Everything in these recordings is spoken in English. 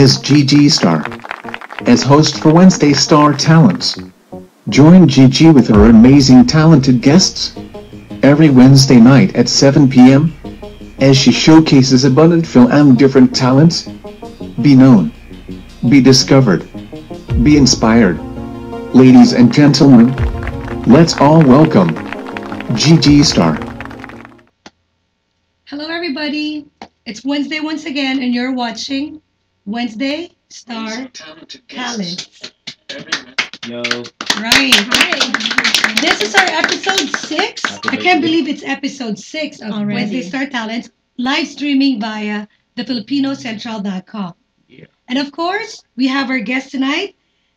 is Gigi Star. As host for Wednesday Star Talents. Join Gigi with her amazing talented guests every Wednesday night at 7 p.m. as she showcases abundant film and different talents. Be known. Be discovered. Be inspired. Ladies and gentlemen, let's all welcome Gigi Star. Hello, everybody. It's Wednesday once again, and you're watching Wednesday Star Talents. Yo, Right. Hi. This is our episode 6. I can't believe it's episode 6 of Already. Wednesday Star Talents, live streaming via thefilipinocentral.com. Yeah. And of course, we have our guest tonight,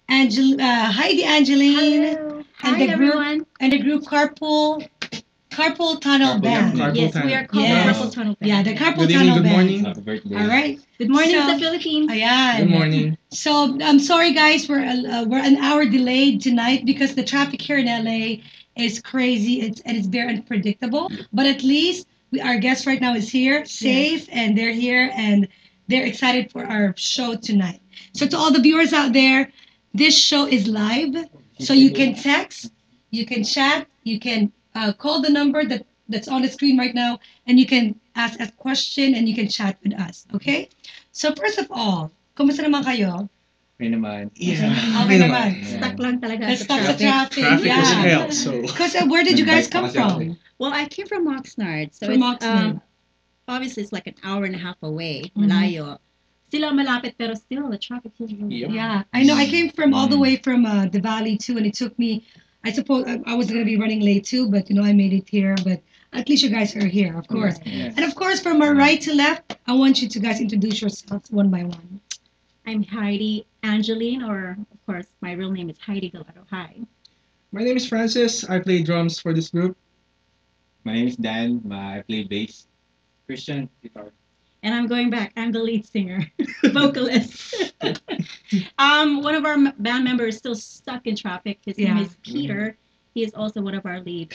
Heidi Angeline, Hello. and Hi, the group everyone. and the group Carpool Tunnel Band. Carpool Yes, Tunnel. we are called Yes. the Carpool Tunnel Band. Yeah, the Carpool Good Tunnel evening, good Band. morning. Happy birthday. All right. Good morning So- to the Philippines. Ayan. Good morning. So I'm sorry, guys. We're an hour delayed tonight because the traffic here in LA is crazy. It's very unpredictable. But at least our guest right now is here, safe, and they're here and they're excited for our show tonight. So to all the viewers out there, this show is live. So you can text, you can chat, you can call the number that's on the screen right now, and you can ask a question and you can chat with us. Okay? So first of all, kumusta naman kayo? Okay naman. Yeah. Okay naman. Stuck lang talaga Let's sa stop the traffic. traffic. Traffic was Yeah. hell, so. Because where did you guys come Nag-bike pa kasi from? Well, I came from Oxnard. So From it's, Oxnard. obviously, it's like an hour and a half away. Mhm. Malayo. Still malapit, pero still, the traffic is really Yep. bad. Yeah, I know. I came from all the way from the valley too, and it took me. I suppose I was gonna be running late too, but I made it here. But at least you guys are here, of course. Yeah. And of course, from our right to left, I want you to guys introduce yourselves one by one. I'm Heidi Angeline, or of course, my real name is Heidi Gallardo. Hi. My name is Francis. I play drums for this group. My name is Dan. I play bass. Christian, guitar. And I'm going back. I'm the lead singer, vocalist. One of our band members is still stuck in traffic. His name Yeah. is Peter. He is also one of our lead.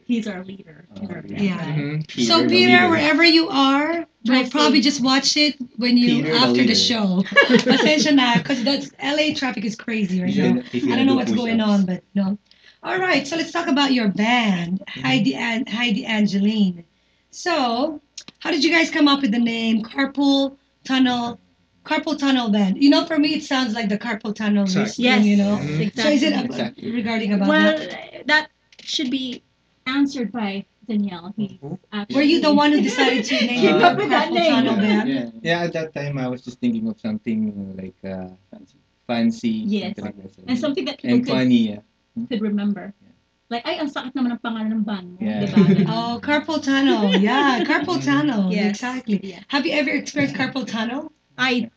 He's our leader. in our band, Yeah. right? Mhm. So the Peter, leader. wherever you are, Drive we'll probably safe. just watch it when you Peter, the after the leader. show. Pasensya na, because that's LA traffic is crazy right now. I don't know what's going on, but no. All right, so let's talk about your band, Heidi and Heidi Angeline. So, how did you guys come up with the name Carpool Tunnel Band? For me, it sounds like the Carpool Tunnel Exactly. racing, Yes, Mhm. exactly. So, is it Exactly. regarding about Well, that? that should be answered by Danielle. He's actually, Were you the one who decided to name Came it up with that Carpool name. Tunnel Band? Yeah. Yeah, at that time I was just thinking of something like fancy. Yes. something like that. And something that people And funny. Yeah. could remember. Like, ay, ang sakit naman ng pangalan ng band mo, Yeah. di ba? Ganun. Oh, carpal tunnel. Yeah, carpal tunnel. Yes. Exactly. Yeah. Have you ever experienced carpal tunnel? I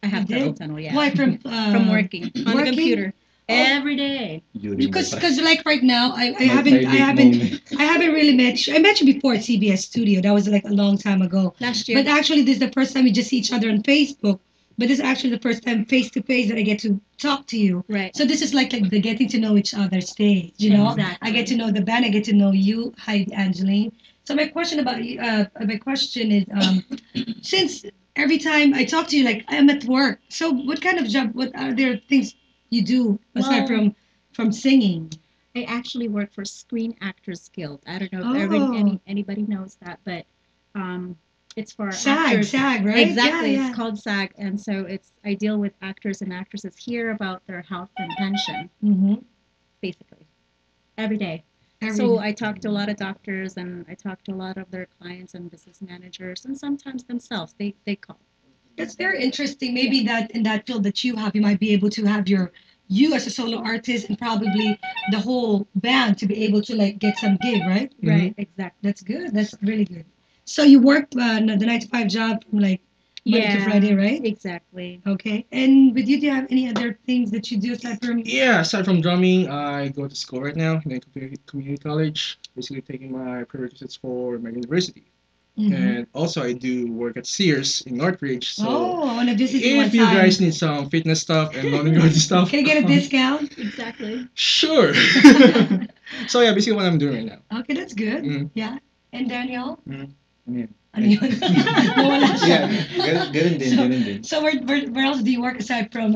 have You carpal did? tunnel, yeah. Why From working on the working? computer Oh. every day. During the Because like right now, I my haven't private moment. I haven't really met you. I met you before at CBS Studio. That was like a long time ago. Last year, But actually, this is the first time we just see each other on Facebook. But this is actually the first time face to face that I get to talk to you. right? So this is like the getting to know each other stage, you know. Exactly. I get to know the band. I get to know you, Heidi Angeline. So my question about you, my question is, since every time I talk to you, like I'm at work. So what kind of job? What are there things you do aside Well- from singing? I actually work for Screen Actors Guild. I don't know if Oh. anybody knows that, but it's for SAG, actors. SAG, right? Exactly, Yeah, it's called SAG, and so I deal with actors and actresses here about their health and pension, Mm-hmm. basically, every day. So I talk to a lot of doctors, and I talk to a lot of their clients and business managers, and sometimes themselves. They call. It's very interesting. Maybe that in that field that you have, you might be able to have you as a solo artist and probably the whole band to be able to like get some gig, right? Right, exactly. That's good. That's really good. So you work the 9 to 5 job from like Monday to Friday, right? Exactly. Okay. And with you, do you have any other things that you do aside from? Yeah, aside from drumming, I go to school right now in a community college, basically taking my prerequisites for my university. Mhm. And also, I do work at Sears in Northridge. So, Oh, I want to visit you one if you time. guys need some fitness stuff and non-growth stuff, Can I get a discount? Exactly. Sure. So, yeah, basically what I'm doing right now. Okay, that's good. Mhm. Yeah. And Danielle? Yeah. Ano yun? Nawala siya. Yeah, ganun din, So, ganun din. so where else do you work aside from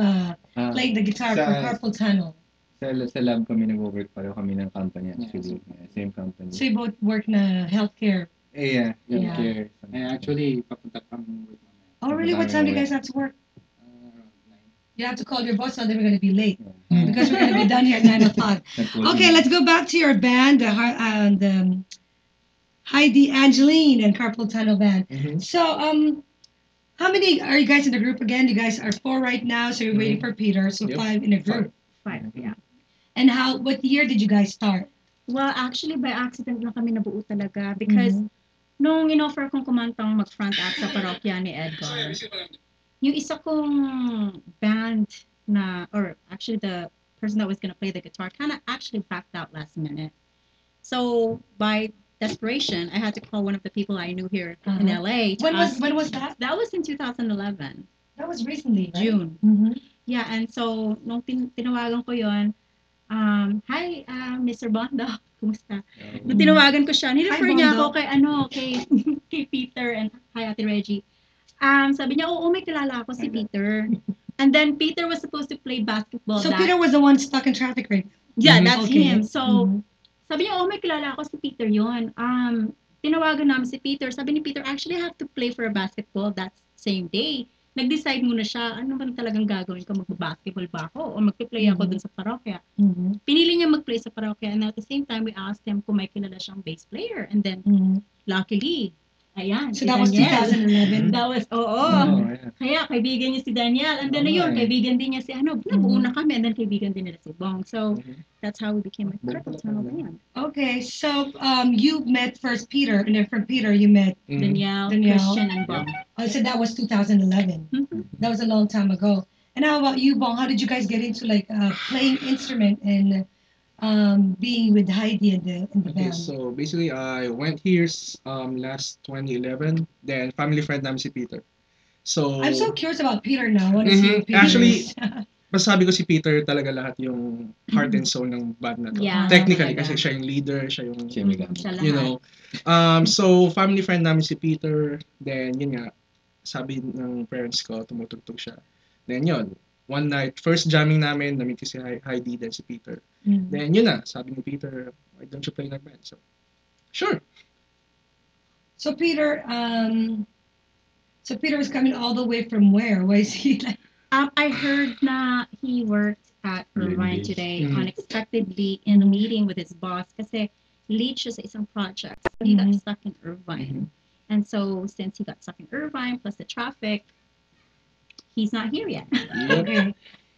playing the guitar for Carpal Tunnel? Sa lab kami nag-work, pareho kami ng company actually. Yeah, same company. So you both work na healthcare. Yeah, Yeah. healthcare. Actually, papunta pang work mamaya. Oh, really? What time do you guys have to work? Around 9. You have to call your boss, now then we're going to be late. Yeah. Because we're going to be done here at 9 o'clock. Okay, let's go back to your band, the Heidi Angeline and Carpal Tunnel Band. Mhm. So, how many are you guys in the group again? You guys are 4 right now, so you're waiting for Peter, so Yep. 5 in a group. 5, yeah. And what year did you guys start? Well, actually, by accident lang kami nabuo talaga because Mhm. nung in-offer kong kumantang mag-front act sa parokya ni Edgar, yung isa kong band or actually the person that was gonna play the guitar kind of actually backed out last minute. So by desperation, I had to call one of the people I knew here in LA to ask. When was that? That was in 2011, That was recently, right? June. Mm-hmm. Yeah, and so nung tinawagan ko yon, hi, Mr. Bondo, kumusta? Nung tinawagan ko siya, nirefer Hi, niya Bondo. ako kay kay Peter and hi, Ate Reggie. Sabi niya, oo, may kilala ako si Peter. And then Peter was supposed to play basketball. So Peter was the one stuck in traffic right now. Yeah, that's Okay. him. So, Mhm. sabi niya, oh, may kilala ako si Peter yon. Tinawagan namin si Peter. Sabi ni Peter, actually, I have to play for a basketball that same day. Nag-decide muna siya, ano ba talagang gagawin ko? Magbabasketball ba ako? O magpi-play ako dun sa parokya? Mhm. Pinili niya mag-play sa parokya. And at the same time, we asked him kung may kilala siyang bass player. And then, Mhm. luckily, ayan, So si that was Daniel. 2011. That was, oo. Oh, yeah. Kaya kaibigan niya si Daniel. And then Oo, ayun, eh. kaibigan din niya si nabuo na kami. And then kaibigan din nila si Bong. So, Mhm. that's how we became a Carpal Tunnel band. Okay, so you met first Peter, and then from Peter you met. Mhm. Danielle, Christian, and Bong. So that was 2011. Mhm. That was a long time ago. And how about you, Bong? How did you guys get into like playing instrument and being with Heidi in the Okay, band? so basically, I went here last 2011. Then family friend namin si Peter. So I'm so curious about Peter now. I want to see Mhm. who Peter Actually, is. masasabi ko si Peter talaga lahat yung heart and soul ng band na to. Yeah, Technically, talaga. kasi siya yung leader, siya yung, Siya may gamit. Siya lahat. you know. So, family friend namin si Peter. Then, yun nga, sabi ng parents ko, tumutugtog siya. Then, yun. One night, first jamming namin, namit ko si Heidi, then si Peter. Mhm. Then, yun na, sabi ni Peter, why don't you play in a band? So, sure. So Peter is coming all the way from where? Why is he like? I heard na he worked at Irvine Late. today Mhm. unexpectedly in a meeting with his boss kasi late siya sa isang project. So he got Mhm. stuck in Irvine. And so since he got stuck in Irvine plus the traffic, he's not here yet. Okay,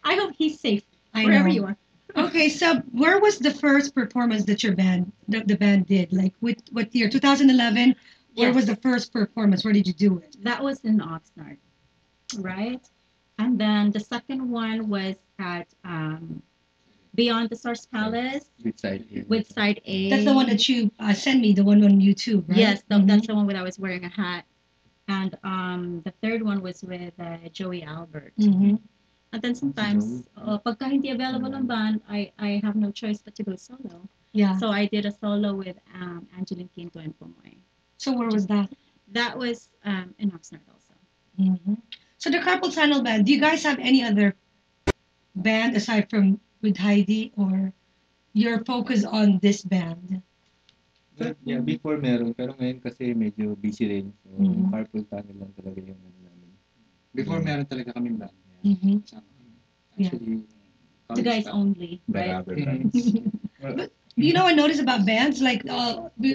I hope he's safe I wherever know. you are. Okay, so where was the first performance that your band, the band did? Like what year? 2011. Where Yes. was the first performance? Where did you do it? That was in Oxnard, right? And then the second one was at Beyond the Stars Palace With side A. with Side A. That's the one that you sent me, the one on YouTube, right? Yes, Mhm. that's the one where I was wearing a hat. And the third one was with Joey Albert. Mhm. And then sometimes, pagka hindi available ang band, I have no choice but to go solo. Yeah. So I did a solo with Angeline Quinto and Pomoy. So where was that? That was in Oxnard also. Mhm. So the Carpal Tunnel Band, do you guys have any other band aside from with Heidi, or your focus on this band? Yeah, before meron, pero ngayon kasi medyo busy rin. So, Mhm. carpool tunnel lang talaga yung ano namin. Before, meron talaga kaming band. Mhm. Kasama kami. Yeah. Actually, The college guys time. only, The right? rubber Mhm. bands. Well, You know, I noticed about bands, like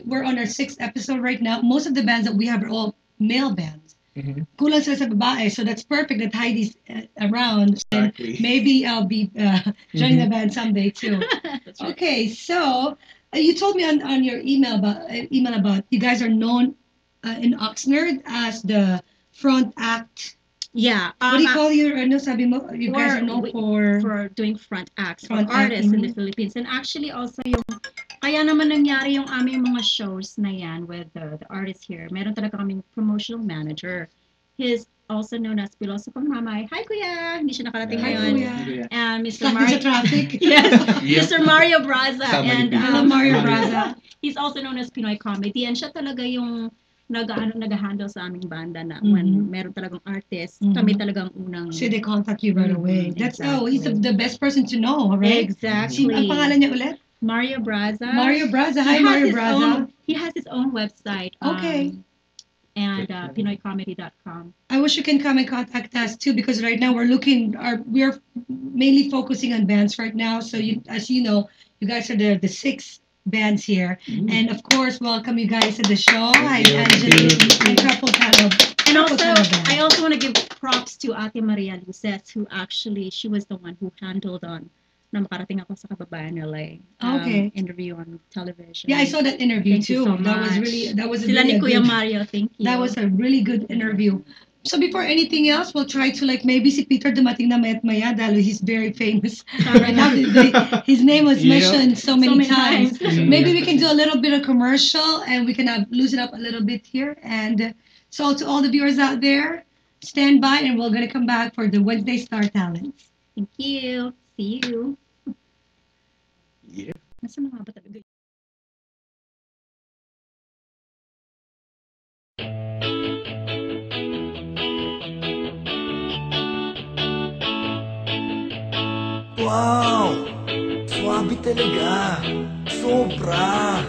we're on our 6th episode right now. Most of the bands that we have are all male bands. mhm. Kulang sila sa babae, so that's perfect that Heidi's around. And Exactly. maybe I'll be joining the band someday too. That's right. Okay, so you told me on your email about you guys are known in Oxnard as the front act. Yeah. What do you call your ano sabi mo? You guys are known for doing front acts Front for artists act, in the Philippines. And actually also kaya naman nangyari yung aming mga shows na yan with the artists here. Meron talaga kaming promotional manager. He's also known as Piloso Pangmamay. Hi Kuya! Hindi siya nakarating Hi, ngayon. Kuya. And Mr. stuck in Mario. sa traffic. Yes, Yep. Mr. Mario Braza. Sama ni And Pinoy. Hello, Mario Braza. he's also known as Pinoy Comedy. And siya talaga yung nag-handle sa aming banda na when meron talagang artist, kami talagang unang... So they contact you right away. That's he's exactly. the best person to know, right? Exactly. Ang pangalan niya ulit? Mario Braza. Mario Braza. Hi, Mario Braza. He has his own website. Okay. And PinoyComedy.com. I wish you can come and contact us too, because right now we're mainly focusing on bands right now. So as you know, you guys are the 6 bands here, and of course, welcome you guys to the show. Hi, Angela and Couple Tunnel. And I also want to give props to Ate Maria Luces, who actually she was the one who handled on na makarating ako sa Kababayan LA. Interview on television. Yeah, I saw that interview Thank too. You so that much. was Sila really ni Kuya Mario, thank you. That was a really good interview. So before anything else, we'll try to maybe si Peter dumating na maya dahil he's very famous. Right now, his name was mentioned so many times. Maybe we can do a little bit of commercial and we can loosen up a little bit here. And so to all the viewers out there, stand by and we're going to come back for the Wednesday Star Talents. Thank you. See you. Yeah. Nasaan na nga ba talaga? Wow! Swabe talaga. Sobra.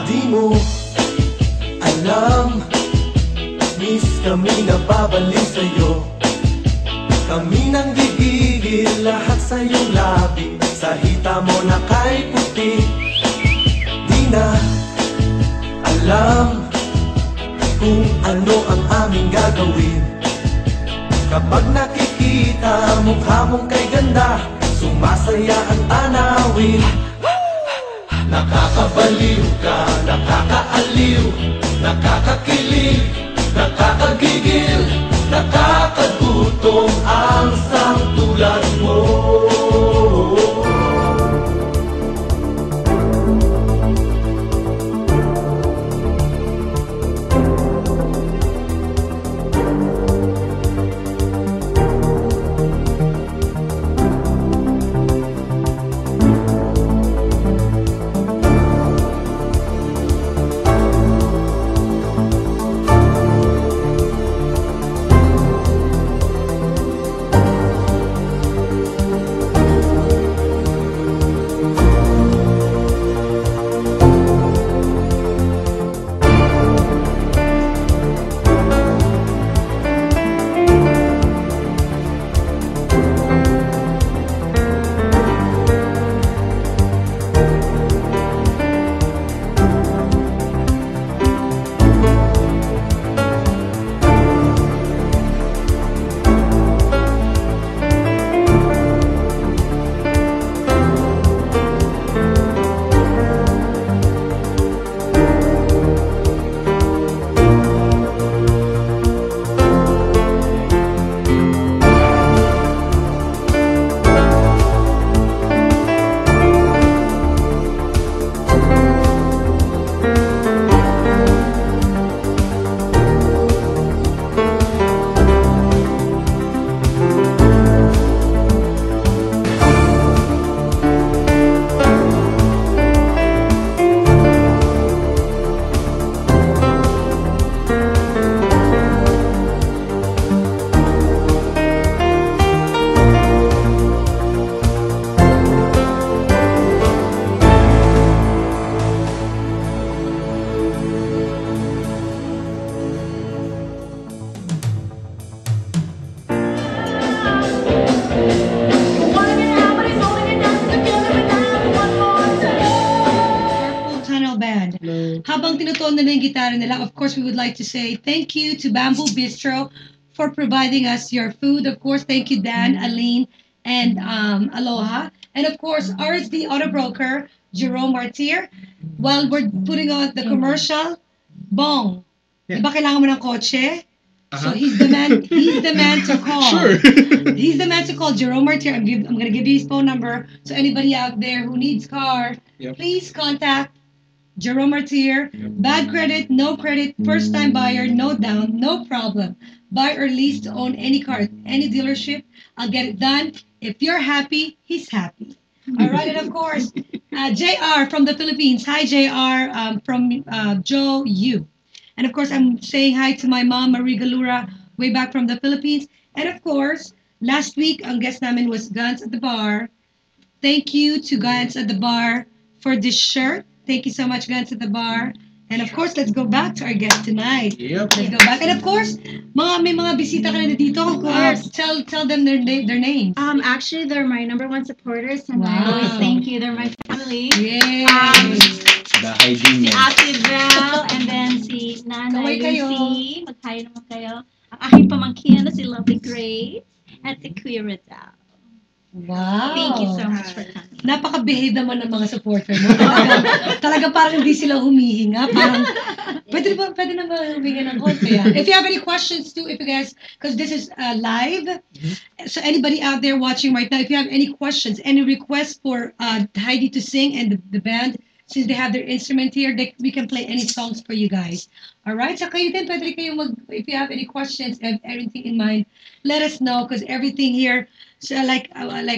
Di mo alam. Miss kami na babalik sa'yo. Kami nang gigigil lahat sa iyong labi. Sa hita mo na kay puti. Di na alam kung ano ang aming gagawin. Kapag nakikita mukha mong kay ganda, sumasaya ang tanawin. Nakakabaliw ka, nakakaaliw, nakakakilig, nakakagigil, nakakagutom ang sangtulad mo. Habang tinutuon nila yung gitara nila, of course, we would like to say thank you to Bamboo Bistro for providing us your food. Of course, thank you, Dan, Aline, and Aloha. And of course, RSD Auto Broker, Jerome Martir. While we're putting on the commercial, Bong, Yeah. diba kailangan mo ng kotse? So Uh-huh. he's the man. He's the man to call. Sure. He's the man to call. Jerome Martir. I'm gonna give you his phone number. So anybody out there who needs car, Yep. please contact Jerome Martir. Bad credit, no credit, first time buyer, no down, no problem. Buy or lease to own any car, any dealership. I'll get it done. If you're happy, he's happy. All right, and of course, JR from the Philippines. Hi, JR, from Joe Yu. And of course, I'm saying hi to my mom, Marie Galura, way back from the Philippines. And of course, last week, ang guest namin was Guns at the Bar. Thank you to Guns at the Bar for this shirt. Thank you so much, Guns at the Bar. And of course, let's go back to our guest tonight. Yep. Let's go back. And of course, may mga bisita ka na dito. Of course. Tell them their names. Actually, they're my number one supporters, and I Wow. always thank you. They're my family. Yay! The hygiene Si men. Ate Val, and then si Kaway Nanay kayo. Lucy. Magkayo naman kayo. Ang aking pamangkin na si Lovely Grace at si Queer Rizal. Wow. Thank you so much for coming. Napaka-behave naman ng mga supporter mo. Talaga parang hindi sila humihinga. Parang, pwede na ba huminga ng konti? If you have any questions too, if you guys, because this is live, so anybody out there watching right now, if you have any questions, any requests for Heidi to sing and the band, since they have their instrument here, we can play any songs for you guys. Alright? So kayo din, pwede kayo if you have any questions, have anything in mind, let us know, because everything here, so like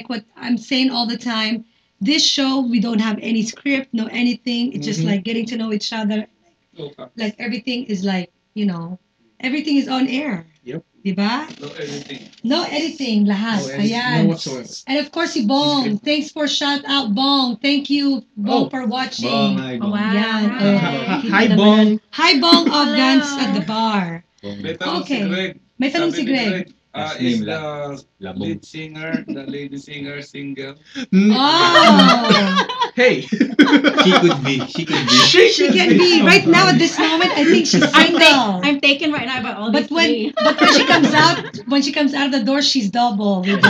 what I'm saying all the time, this show, we don't have any script, no anything. It's just like getting to know each other. Like everything is like, everything is on air. Yep. Diba? No editing, lahat. No editing, Ayan. no whatsoever. And of course, si Bong. Thanks for shout out, Bong. Thank you, Bong, Oh. for watching. Bong, hi, Oh, Bong. wow. Yan. Hi. Hi, Bong. Hi, Bong of Hello. Guns at the Bar. Bong. May tanong Okay. si Greg. May tanong si Sabi ni Greg. Last is name the Labong. lead singer, the lady singer, single? Oh! Hey. She could be. She could be. She can be. Right now, at this moment, I think she's single. I'm taken right now by all But these three. when she comes out the door, she's double. Diba?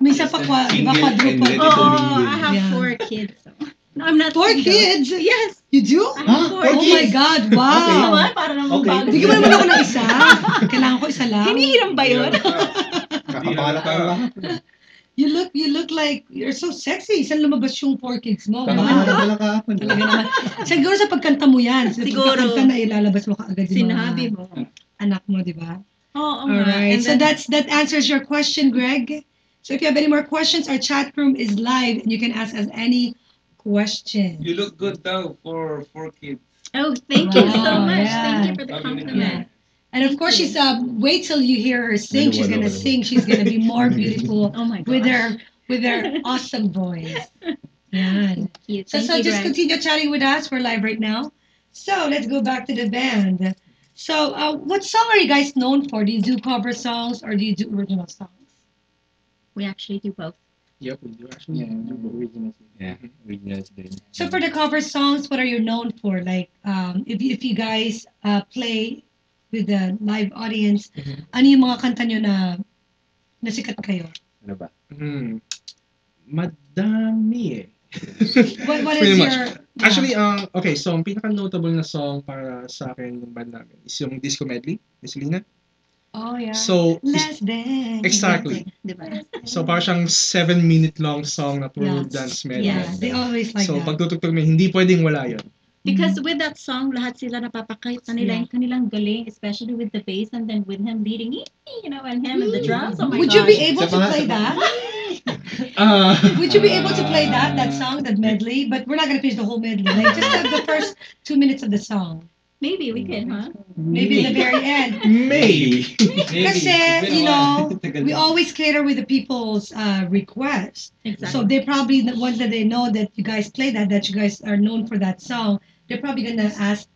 Minsan pa Single and quadruple. ready to Oh, mingle. I have Yeah. 4 kids. So. No, I'm not 4 single. kids? Yes. You do? I have 4 Oh my kids. God, Ano wow. ba? Para naman Okay. bago. Bigyan mo naman ako ng isa. Kailangan ko isa lang. Hinihiram ba yun? Kakapala ka ba? You look like you're so sexy. Saan lumabas yung 4 kids mo? Kakapala Wow. pala kahapon. Talaga naman. Siguro sa pagkanta mo yan. Sa Siguro. pagkanta na ilalabas mo kaagad yung Sinabi mga mo. anak mo, di ba? Oo nga. Alright. And So then- that answers your question, Greg. So if you have any more questions, our chat room is live and you can ask us any question. You look good daw for 4 kids. Oh, thank you so Wow, much. yeah. Thank you for the Sabi ni compliment. And of course, she's wait till you hear her sing. She's gonna Wala. sing. She's gonna be more beautiful Oh my God. with her awesome voice. Yan. Thank you. So Thank you, just Greg. continue chatting with us. We're live right now. So let's go back to the band. So what song are you guys known for? Do you do cover songs or do you do original songs? We actually do both. Yep, we do actually. Yeah, originals din. So for the cover songs, what are you known for? Like if you guys play with the live audience, ano yung mga kanta nyo na nasikat kayo? Ano ba? Madami eh. What Pretty is much. your Actually, okay, so ang pinaka-notable na song para sa akin ng band namin is yung Disco Medley, ni Selena. Oh yeah. So, Last Dance. exactly. Diba? So parang siyang 7-minute long song na puro Yeah. dance medley. Yeah, they always like So that. pag tutugtog mo, hindi pwedeng wala yun. Because with that song, lahat sila napapakita nila yung kanilang galing, especially with the bass and then with him leading, and him and the drums. Oh my Would gosh. you be able to Sa mga- play sa that? Would you be able to play that song, that medley? But we're not gonna finish the whole medley. Like just the first 2 minutes of the song. Maybe we could, huh? Maybe at the very end. Maybe. Kasi, we always cater with the people's requests. Exactly. So they probably, the ones that they know that you guys play that you guys are known for that song, they're probably gonna ask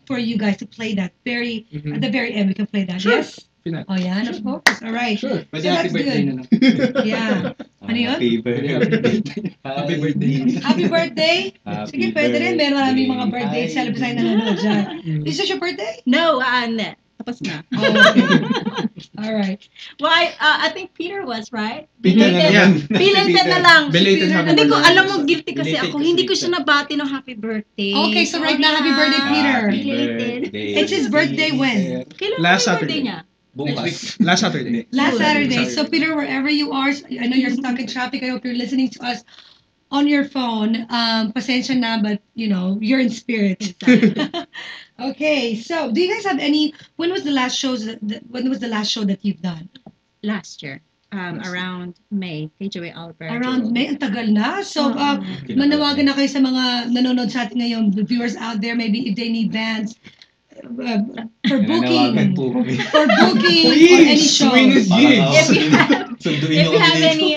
for you guys to play that at the very end. We can play that. Sure. Yes. Pinat. Oh yeah, of course. All right. Sure. So that's good. Yeah. Ano yun? Happy birthday. Happy birthday. Happy birthday. Sige, pwede rin. Meron maraming mga birthday Hi. celebration na nanonood dyan. Is this your birthday? No, hindi. Tapos na. Oh, okay. All right. Well, I think Peter was, right? Peter na Yeah. naman. Belated na lang. Belated happy Hindi ko, birthday. alam mo, guilty kasi Belated ako. kasi Hindi ko siya. siya nabati ng happy birthday. Okay, so right now, happy birthday, Peter. Belated. It's his birthday when? Kailan Last ba yung birthday Saturday. niya? Bukas. Last Saturday. Last Saturday. Saturday. So Peter, wherever you are, I know you're stuck in traffic. I hope you're listening to us on your phone. Pasensya na, but you're in spirit. Okay, so do you guys have any? When was the last show that you've done? Last year. around May, kay Joey Albert. Around May, ang tagal na. So, Oo. manawagan na kayo sa mga nanonood sa atin ngayon, the viewers out there, maybe if they need bands, for booking, Nananawagan po kami. for booking, or any show. Swingers gigs. If you have, Sunduin if nyo you kami have dito. any,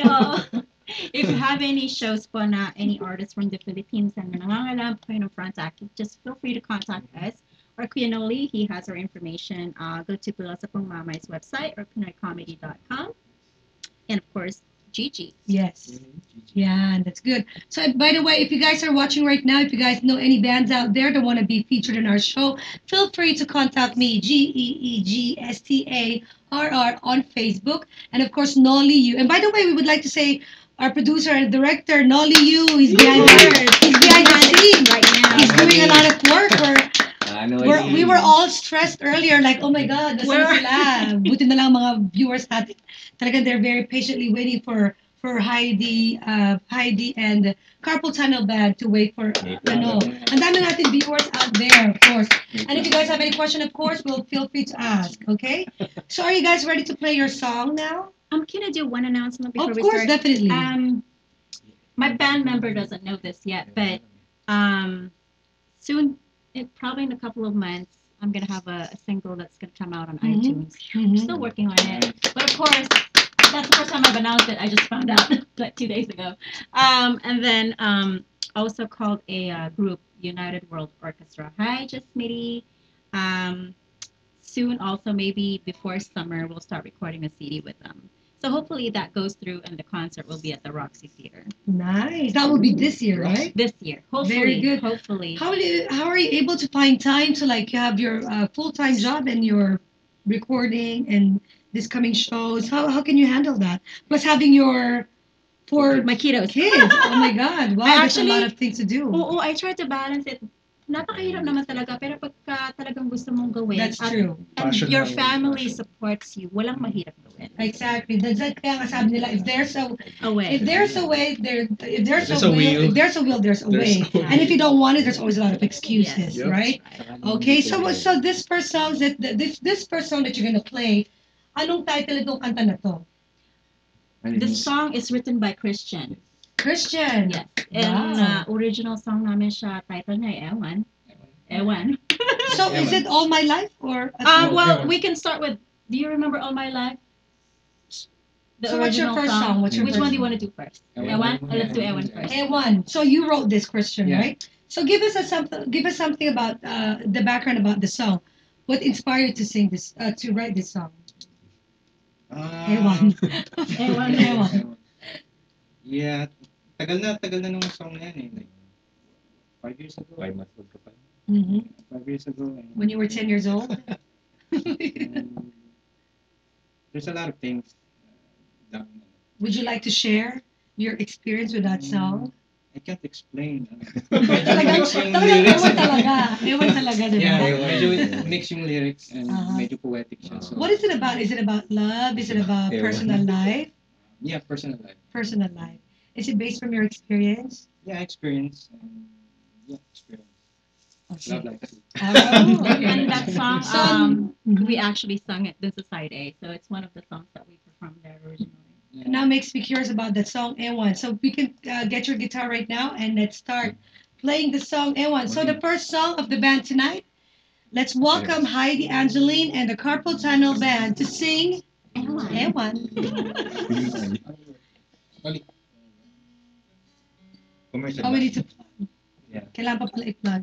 if you have any shows po na any artists from the Philippines and nangangailangan po kayo ng front acting, just feel free to contact us. Or Kuya Noli, he has our information. Go to Pilasa Pong Mamai's website or PinoyComedy.com. And of course, Gigi. Yes. Yeah, that's good. So, by the way, if you guys are watching right now, if you guys know any bands out there that want to be featured in our show, feel free to contact me, GeeGstarr on Facebook. And of course, Nolly You. And by the way, we would like to say our producer and director, Nolly You, he's behind he's behind the scenes. Right now. He's doing a lot of work. We were all stressed earlier, like, oh my God, nasaan sila? Buti na lang mga viewers natin. Talagang they're very patiently waiting for Heidi and Carpal Tunnel Band to wait for, ano. Ang dami natin viewers out there, of course. And if you guys have any question, of course, we'll feel free to ask, okay? So are you guys ready to play your song now? Can I do one announcement before Of we course, start? definitely. My band member doesn't know this yet, but soon, probably in a couple of months, I'm gonna have a single that's gonna come out on iTunes. I'm still working on it, but of course, that's the first time I've announced it. I just found out like 2 days ago. And then also called a group, United World Orchestra. Hi, just Mitty. Soon, also maybe before summer, we'll start recording a CD with them. So hopefully that goes through, and the concert will be at the Roxy Theater Nice. That will be this year, right? this year. Hopefully, Very good. Hopefully. How are you able to find time to like have your full-time job and your recording and this coming shows? How can you handle that? Plus having your four My kiddos. kids. Oh my God! Wow, that's a lot of things to do. Oo, I try to balance it. Napakahirap naman talaga, pero pagka talagang gusto mong gawin, That's true. and Passion your lang yun, family passion. supports you, walang mahirap gawin. Exactly. That's kaya nga sabi nila, if there's a Away. way, if there's There's a a will, will. if there's a will, there's a way. There's a way. And if you don't want it, there's always a lot of excuses, Yes. Yep. right? Okay, so this first song this first song that you're gonna play, anong title itong kanta na to? The song is written by Christian. Christian. Yes. And Wow. original song namin siya, title niya ay Ewan. Ewan. So is it All My Life or? Well, Ewan. we can start with, do you remember All My Life? The So what's your original first song? What's your Which first one do you song? want to do first? Ewan. Ewan? Let's do Ewan first. A1. So you wrote this, Christian, Yeah. right? So give us something about the background about the song. What inspired you to sing this, to write this song? A1. Ewan. A1. Yeah, tagal na nung song na yan eh. Like, 5 years ago. 5 months old ka pa. Mm-hmm. 5 years ago. And, When you were 10 years old. and there's a lot of things. That, Would you like to share your experience with that song? I can't explain. Talagang ewan talaga, di ba? Yeah, medyo mix yung lyrics and Uh-huh. medyo poetic siya. So, What is it about? Is it about love? Is it about Ewan. personal life? yeah, personal life. Personal life. Is it based from your experience? Yeah, experience. And, yeah, experience. Okay. Love life too. Oh, And that song, Mhm. we actually sung it this is side A, so it's one of the songs that we performed there originally. Yeah. Now makes me curious about that song A1. So we can get your guitar right now and let's start playing the song A1. So the first song of the band tonight, let's welcome Heidi Angeline and the Carpal Tunnel Band to sing A1. Commercial Oh, we need to plug. Yeah. Kailangan pa pala i-plug.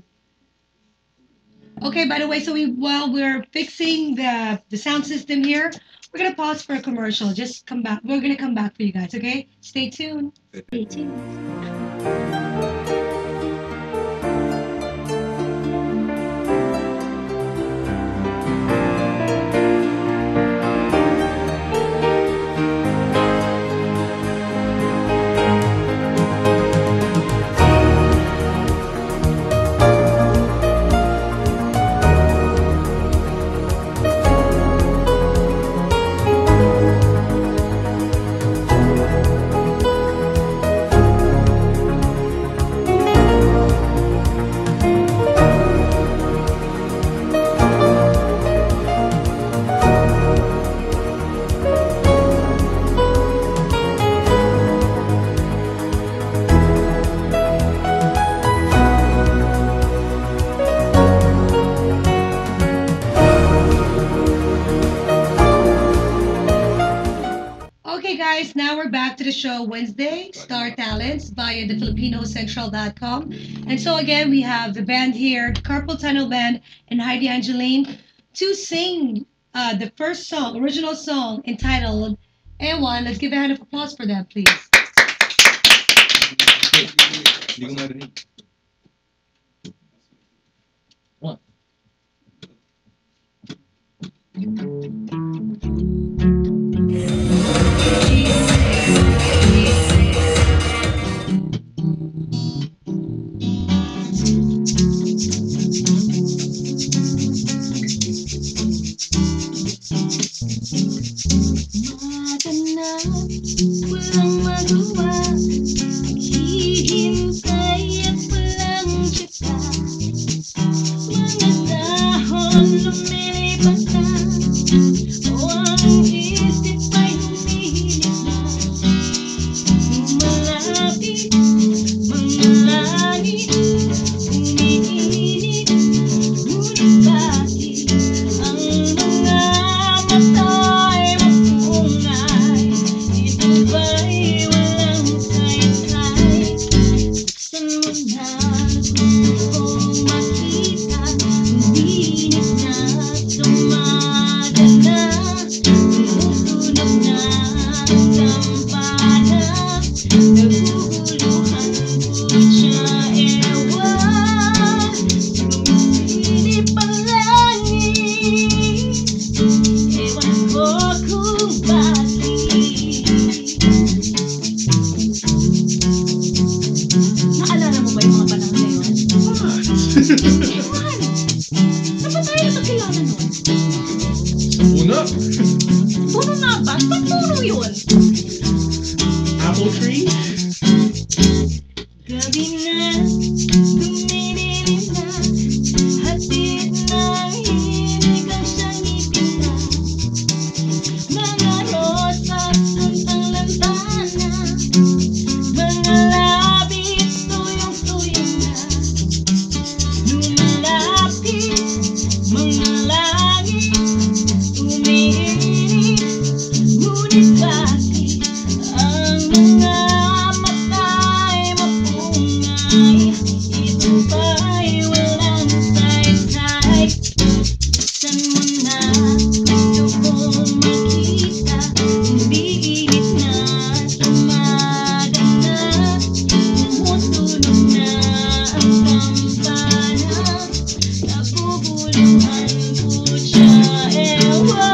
Okay, by the way, so while we're fixing the sound system here, we're gonna pause for a commercial. Just come back. We're gonna come back for you guys, okay? Stay tuned. Stay tuned. guys, now we're back to the show Wednesday, Star Talents via the FilipinoCentral.com. And so again, we have the band here, Carpal Tunnel Band and Heidi Angeline, to sing the first song, original song entitled Ewan. Let's give a hand of applause for them, please. Hindi ko marinig. Walang magawa, hihintay at walang tiyaka. Mga dahon lumilipat na, o ang isip ay humihilip na. Lumalapit, mga langit, umiinit, ngunit bakit ang mga mata'y mapungay? Ito ba'y walang saysay? Buksan mo na, gusto kong makita. Umiinit na, sumada na, tumutunog na ang kampana. Naguguluhan po siya, ewan. Sumisilip ang langit, ewan ko kung bakit. Naalala mo ba yung mga panahon na yun? Ewan! Saan ba tayo nagkakilala nun? Una, Puro na ba? Ba't puro yun? Apple Tree. Gabi na, dumidilim na, hatid ng hilig ang siyang ipinta. Mga rosas ang lantana, mga labis tuyong-tuyong na. Lumalapit, mga langit, umiinit, ngunit bakit ang mga mata'y mapungay? Ito ba'y walang saysay? Buksan mo na, gusto kong makita. Umiinit na, sumada na, tumutunog na ang kampana. Naguguluhan po siya, ewan.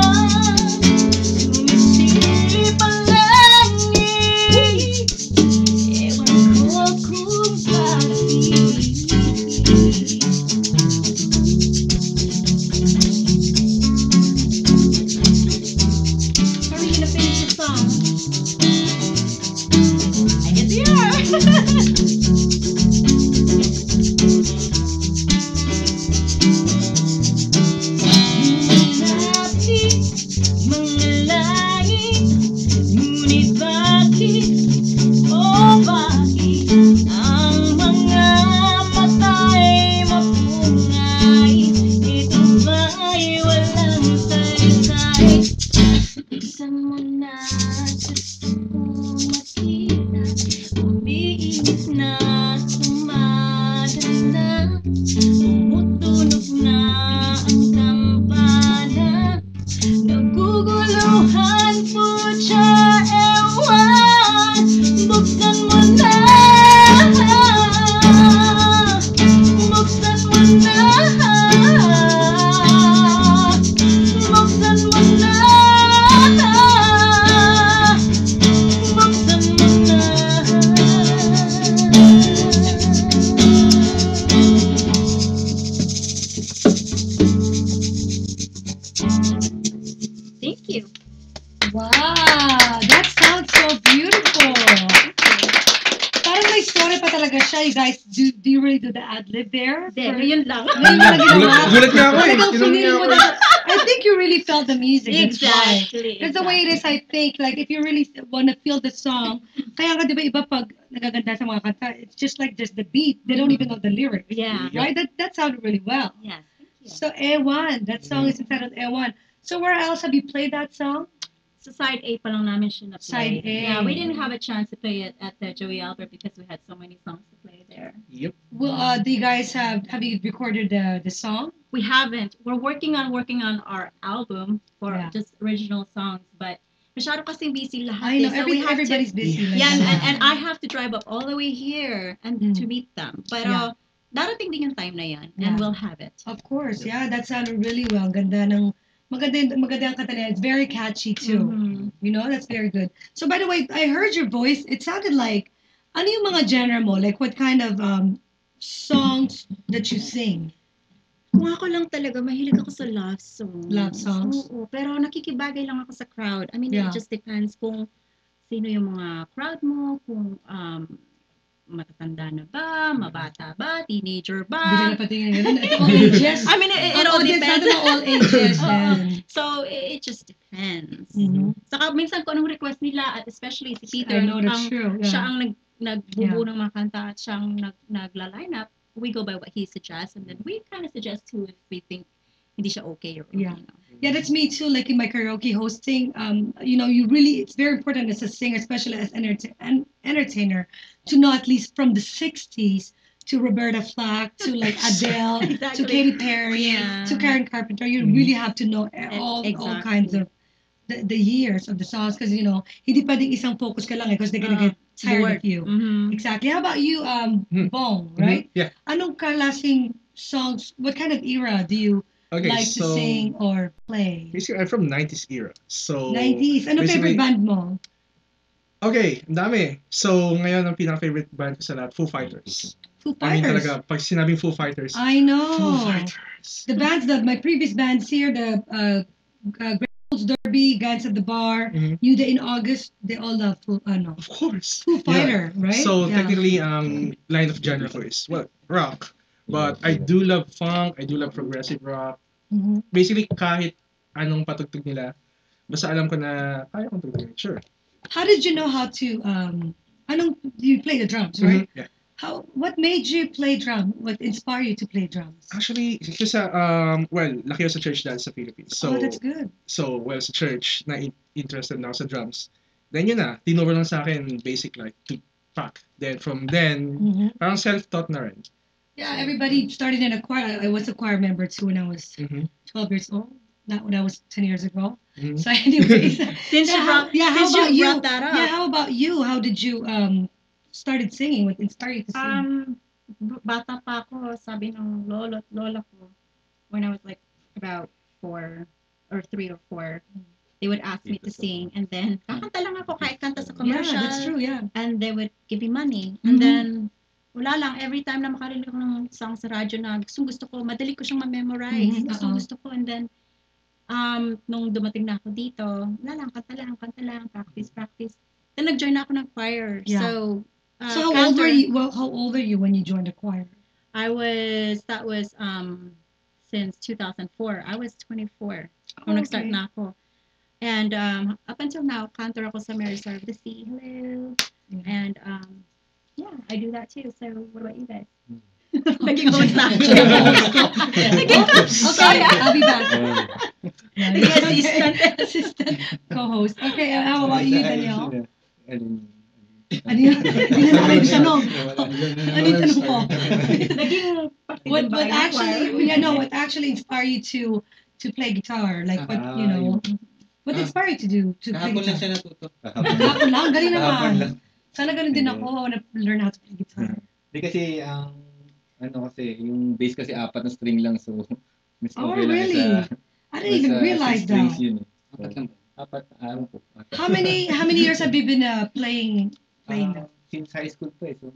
Sumisilip ang langit, ewan ko kung bakit. Are we gonna finish the song? I guess we are. Lumalapit, mga langit, ngunit bakit, oh bakit, ang mga mata'y mapungay? Ito ba'y walang saysay? Buksan mo na, gusto kong makita. Umiinit na, sumada na, tumutunog na ang kampana. Naguguluhan po siya, ewan. Buksan mo na, buksan mo na, buksan mo na, buksan mo na. Thank you. Wow, that sounds so beautiful. Parang may story pa talaga siya. You guys, do you really do the ad-lib there? There, yun lang. Ngayon mo na ginawa. Gulat nga ako eh. Talagang Tinanong feeling niya mo ako eh. na- I think you really felt the music. That's why. Exactly. Because the way it is, I think, like, if you really want to feel the song, kaya nga, di ba, iba pag nagaganda sa mga kanta, it's just like just the beat. They don't even know the lyrics. Yeah. Right? That sounded really well. Yes. Thank you. So, Ewan, that song is entitled Ewan. So, where else have you played that song? Sa side A pa lang namin siya na play. Side A. Yeah, we didn't have a chance to play it at the Joey Albert because we had so many songs to play there. Yep. Well, do you guys have you recorded the song? We haven't. We're working on our album for Yeah. just original songs, but masyado kasing busy lahat. I know So we have everybody's to, busy. like yeah, that. and I have to drive up all the way here and Mm. to meet them. But Yeah. darating din yung time na yan, Yeah. and we'll have it. Of course, yeah, that sounded really well. Maganda ang kanta niya. It's very catchy too. Mhm. You know, that's very good. So by the way, I heard your voice. It sounded like, ano yung mga genre mo? Like what kind of songs that you sing? Kung ako lang talaga, mahilig ako sa love songs. Love songs? Oo, pero nakikibagay lang ako sa crowd. I mean, Yeah. it just depends kung sino yung mga crowd mo, kung matatanda na ba, mabata ba, teenager Hindi ba. na patingin ganun. It's all ages. I mean, it Ang all audience depends. natin all ages. Oo. and, So, it just depends. Mhm. Saka minsan kung anong request nila, at especially si Peter, I know that's true. siya Yeah. ang nagbubuo ng mga kanta at siya ang nagla-line up, we go by what he suggests and then we kind of suggest too if we think hindi siya okay or Yeah. you know. Yeah, that's me too. Like in my karaoke hosting, it's very important as a singer, especially as an entertainer, to know at least from the '60s to Roberta Flack to like Adele to Exactly. Katy Perry Yeah. to Karen Carpenter. You really have to know all Exactly. kinds of the years of the songs because hindi pwedeng isang focus ka lang because they're gonna get tired Bored. of you. Mhm. Exactly. How about you, Bong? Mhm. Right? Yeah. Anong klaseng songs? What kind of era do you Okay, like to so sing or play? basically I'm from 90s era. So 90s. Ano basically- favorite band mo? Okay, ang dami. So ngayon ang pinaka-favorite band ko sa lahat, Foo Fighters. Foo I mean Fighters. talaga, pag sinabing Foo Fighters, I know. Foo Fighters. The bands that my previous bands here, the Great Bulls Derby, Guns at the Bar, Mhm. New Day in August, they all love Foo Of course. Foo Yeah. Fighter, right? So Yeah. technically, line of genre ko is rock. But I do love funk. I do love progressive rock. Mhm. Basically, kahit anong patugtog nila, basta alam ko na kaya kong tugtugin. Sure. How did you know how to you play the drums, right? Mhm, yeah. What made you play drum? What inspired you to play drums? Actually, kasi laki ako sa church dahil sa Philippines. So, that's good. sa church, interested na ako sa drums. Then yun na, tinuro lang sa akin basic like pack. Then from then, Mhm. parang self-taught na rin. Yeah, everybody started in a choir. I was a choir member too when I was Mhm. 12 years old. Not when I was 10 years ago. Mhm. So anyways, Since you brought how since about you you? brought that up. Yeah, how about you? How did you started singing? What inspired you to sing? Bata pa ako, sabi ng lolo at lola ko, when I was like about 4 or 3 or 4, they would ask me to sing and then kakanta lang ako kahit kanta sa commercial. Yeah, that's true. Yeah. And they would give me money. Mhm. And then wala lang, every time na makarinig ako ng song sa radyo na gusto ko, madali ko siyang ma-memorize. Mhm, Gusto ko. And then, nung dumating na ako dito, wala lang, kanta lang, practice. Then nag-join na ako ng choir. Yeah. So, So how old were you? Well, how old are you when you joined the choir? that was since 2004. I was 24 nung nag-start Okay. na ako. And up until now, cantor ako sa Mary Star of the Sea. Hello. And yeah, I do that too. So what about you guys? Naging host na ako. Okay, I'll be back. Naging assistant. Assistant co-host. Okay, how about you, Daniel? Ano Ano yun? Hindi na tayo tanong. Ano yung tanong ko? Naging What actually inspired you to play guitar? Like what inspired you to do to play Kahapon lang guitar? siya natuto. Kahapon lang, galing Kahapon naman. lang. Sana ganun din ako. I wanna learn how to play guitar. Hindi kasi yung bass kasi 4 na string lang so mas Oh, okay lang really? I didn't even realize strings that. yun eh. 4 lang. 4, po. How many years have you been playing that? Since high school pa eh. So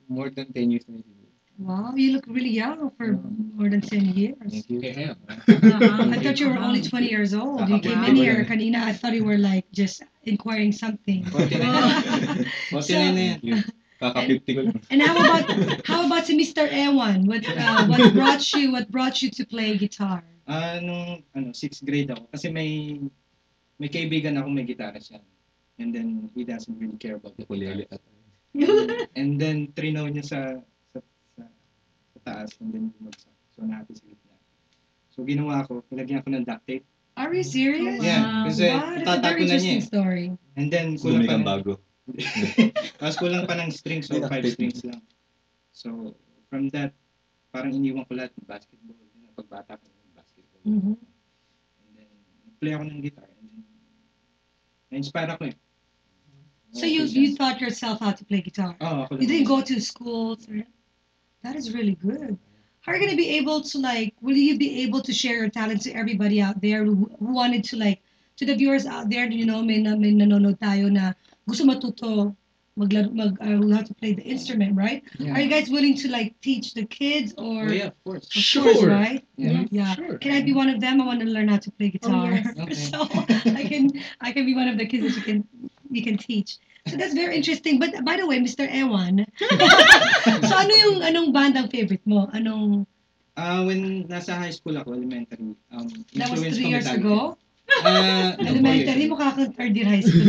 more than 10 years na siguro. Wow, you look really young for more than 10 years. Thank you. I thought you were only 20 years old. You came in here, kanina, I thought you were like just inquiring something. 49 na yan. Kaka-50 ko. And how about si Mr. Ewan? What brought you to play guitar? Nung 6th grade ako kasi may kaibigan ako may gitara siya. And then he doesn't really care about the Ukulele guitar. at And then trinaw niya sa taas and then bumagsak. So natin sa gitna. So ginawa ko, nilagyan ko ng duct tape. Are you serious? Yeah, kasi Wow, that's a tatako very na niya interesting eh. story. And then, So, bumili kang ng- bago. Tapos kulang pa ng strings, so 5 strings lang. So, from that, parang iniwan ko lahat ng basketball. Pagbata ko ng basketball. Mhm. And then, play ako ng guitar. And then, na-inspire ako eh. So you taught yourself how to play guitar. Oo, ako You didn't lang. go to school. That is really good. How are you gonna be able to will you be able to share your talent to everybody out there who wanted to to the viewers out there, may nanonood tayo na gusto matuto how to play the instrument, right? Yeah. Are you guys willing to teach the kids or? Oh, yeah, of course. Of course, Sure. right? Yeah. Sure. Can I be one of them? I want to learn how to play guitar. yes. Okay. So I can be one of the kids that you can teach. So that's very interesting. But by the way, Mr. Ewan, so anong bandang favorite mo? When nasa high school ako, elementary, That was influence 3 ko years Metallica. ago? No, Elementary, 4 years ago. mukha kang third year high school.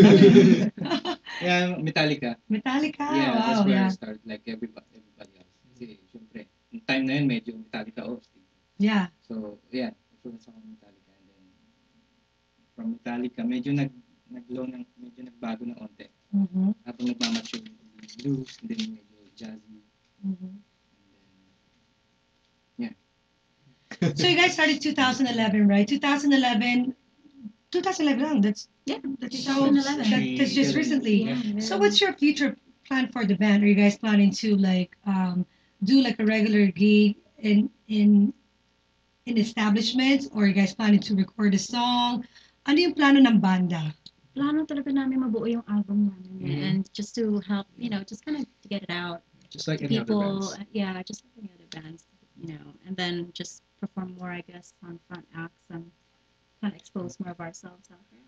Yeah, Metallica. Metallica, Yeah, that's wow, where yeah. I started, like everybody else. Kasi, syempre, yung time na yun, medyo Metallica off. Yeah. So, yeah, influence ako ng Metallica. And then, from Metallica, medyo medyo nagbago ng onte. Mm-hmm. Habang nagmamature yung blues, and then medyo jazzy. Mm-hmm. Yeah. So you guys started 2011, right? 2011 lang. That's so 2011. that's just recently. Yeah, So what's your future plan for the band? Are you guys planning to do a regular gig in establishments, or are you guys planning to record a song? Ano yung plano ng banda? Plano talaga namin mabuo yung album namin Mhm. and just to help, just kind of to get it out Just like to any other people. bands. Yeah, just like any other bands, and then just perform more, I guess, on front acts and kind of expose more of ourselves out there.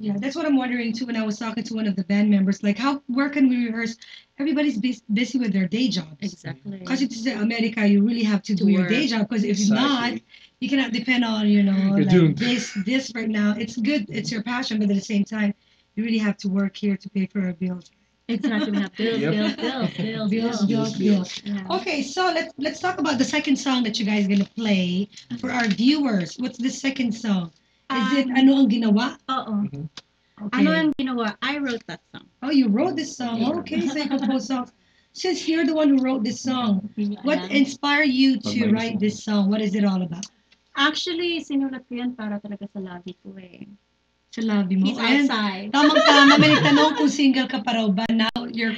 Yeah, that's what I'm wondering too. When I was talking to one of the band members, where can we rehearse? Everybody's busy with their day jobs. Exactly. Because it's America, you really have to do To your work. day job. Because if not, Exactly. you cannot depend on You're doomed. this right now. It's good, it's your passion, but at the same time, you really have to work here to pay for our bills. Exactly. We have bills, Yep. Bills. Yeah. Okay, so let's talk about the second song that you guys are gonna play for our viewers. What's the second song? Is it Ano Ang Ginawa? Oo. Okay. Ano ang ginawa? I wrote that song. Oh, you wrote this song. Yeah. Okay, so you compose songs. Since you're the one who wrote this song, what Ayan. inspired you to Pag may write gusto. this song? What is it all about? Actually, sinulat ko yan para talaga sa labi ko eh. Sa labi mo. He's And outside. tamang-tama, may nagtanong kung single ka pa raw ba. Now, your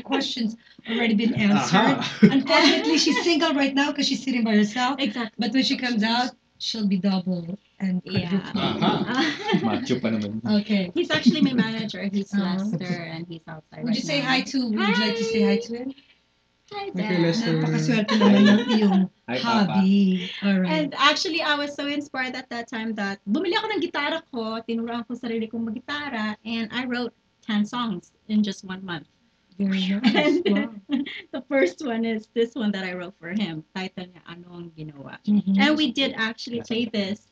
questions already been answered. Aha. Unfortunately, she's single right now because she's sitting by herself. Exactly. But when she comes out, she'll be double and Yeah. quadruple. Aha. Macho pa naman. Okay. He's actually my manager. He's Uh-huh. Lester, and he's outside Would you say right hi now. to, would you like to say hi to him? Hi, Okay, Dad. Lester. Napakaswerte naman ng iyong Hi, Papa. hobby. Alright. And actually, I was so inspired at that time that bumili ako ng gitara ko, tinuruan ko sarili kong mag-gitara, and I wrote 10 songs in just 1 month. Very nice. And Wow. the first one is this one that I wrote for him. Title niya, Ano Ang Ginawa. Mhm. And we did actually play this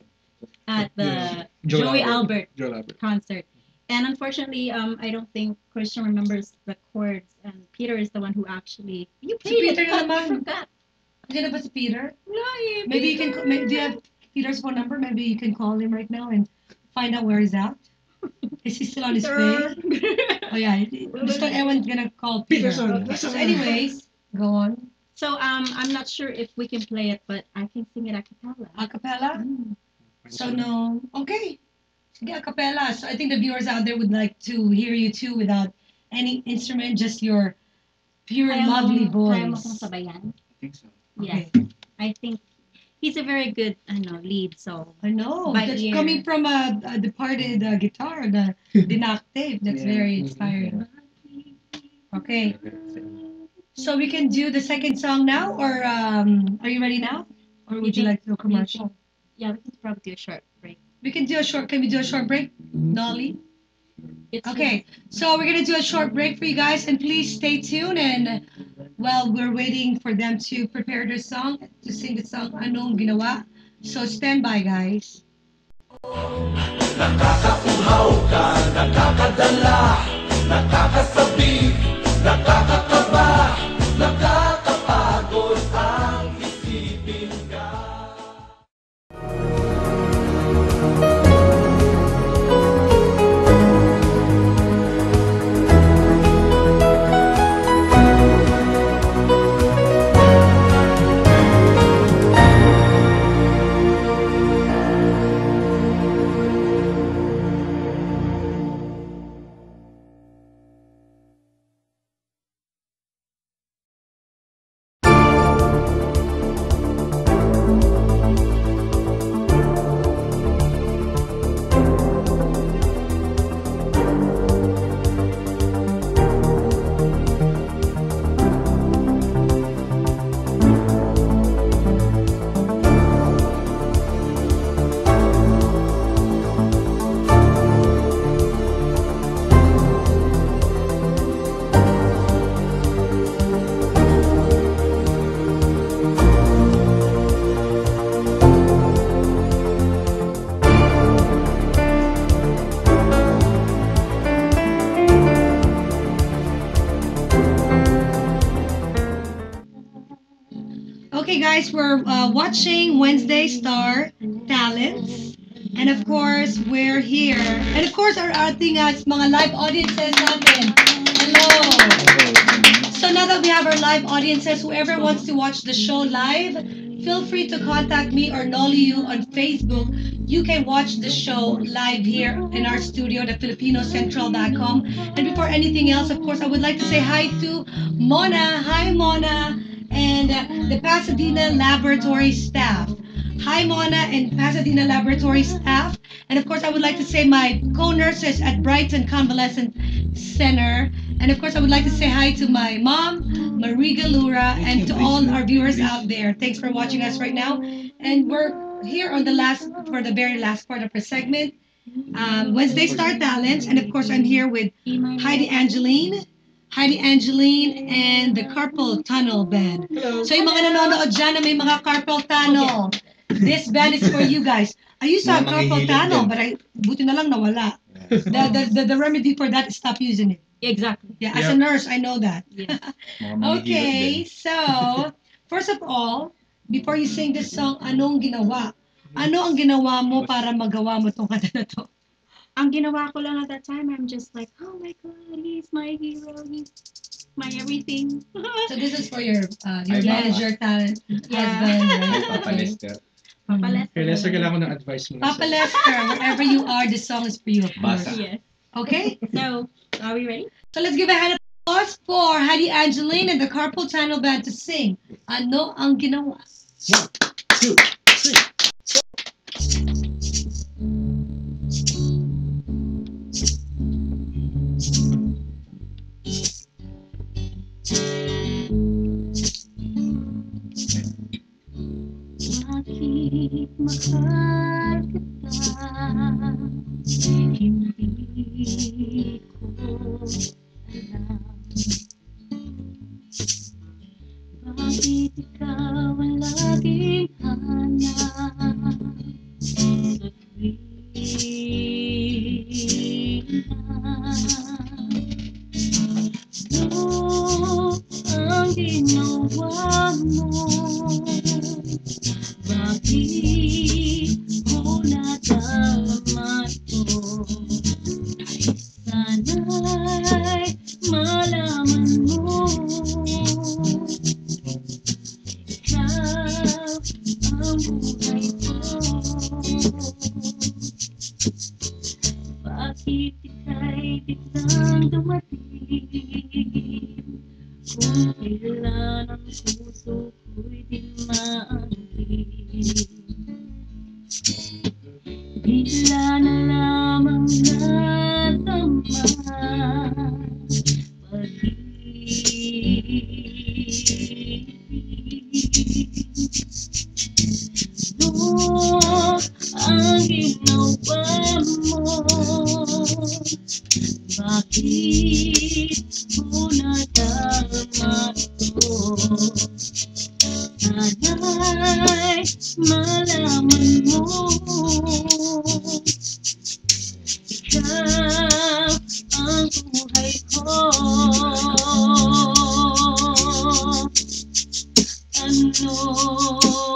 at the Joel Joey Albert Joel Albert. concert. And unfortunately, I don't think Christian remembers the chords, and Peter is the one who actually you Si played Peter it. but naman. you forgot. Nandiyan na ba si Peter? Wala eh, Maybe you can, Peter. do you have Peter's phone number? Maybe you can call him right now and find out where he's at. Is he still on his way? Oh yeah, Mr. Ewan's gonna call Peter. Peterson. So anyways, go on. So I'm not sure if we can play it, but I can sing it a cappella. A cappella? Mm. So no, okay. Sige, a cappella. So I think the viewers out there would like to hear you too without any instrument, just your pure lovely Kaya mo voice. kong sabayan? I think so. Yeah. Okay. I think he's a very good lead, so I know. By That's ear. coming from a departed guitar, the Dinactave. That's Yeah. very inspiring. Okay. So we can do the second song now, or are you ready now? Or would you like to do a commercial? yeah, we can probably do a short break. We can do a short. Can we do a short break, Nolly? It's Okay. So we're gonna do a short break for you guys, and please stay tuned. And while we're waiting for them to prepare their song, to sing the song Anong Ginawa. So stand by, guys. Nakakauhaw ka, nakakadala, nakakasabik, nakakakaba, nakakapagod ang isipin ka. guys, we're watching Wednesday Star Talents. And of course, we're here. And of course, our ating mga live audiences natin. Hello. So now that we have our live audiences, whoever wants to watch the show live, feel free to contact me or Nolly you on Facebook. You can watch the show live here in our studio, the FilipinoCentral.com. And before anything else, of course, I would like to say hi to Mona. Hi, Mona. And the Pasadena Laboratory staff. Hi, Mona and Pasadena Laboratory staff. And of course, I would like to say my co-nurses at Brighton Convalescent Center. And of course, I would like to say hi to my mom, Mariga Lura, and to all our viewers out there. Thanks for watching us right now. And we're here on for the very last part of our segment, Wednesday Star Talents. And of course, I'm here with Heidi Angeline, and the Carpal Tunnel Band. So yung mga nanonood dyan na may mga carpal tunnel, this band is for you guys. I used to have carpal tunnel, but buti na lang nawala. The remedy for that is stop using it. Exactly. Yeah, as a nurse, I know that. Yeah. Okay, so first of all, before you sing this song, anong ginawa? Ano ang ginawa mo para magawa mo tong kanta na to? Ang ginawa ko lang at that time, I'm just like, oh my God, he's my hero, he's my everything. So this is for your Yes. manager, talent, Yeah. husband, right? Papa Lester. Papa Lester. Kaya Lester, kailangan ko ng advice mo. Papa Lester, wherever you are, this song is for you, of course. Basa. Yes. Okay? So, are we ready? So let's give a hand of applause for Heidi Angeline and the Carpal Tunnel Band to sing Ano ang Ginawa? 1, 2, 3. Bakit mahal kita? Hindi ko alam. Bakit ikaw ang laging hanap sa tuwing ang ginawa mo? Bakit ko nadama ito? Sana'y malaman mo, ikaw ang buhay ko. Bakit ika'y biglang dumating? Kung kailan ang puso ko'y di maangkin. Bigla na lamang natama pag-ibig. Ang ginawa mo, bakit ko nadama ito? Sana'y malaman mo, ikaw ang buhay ko. Ano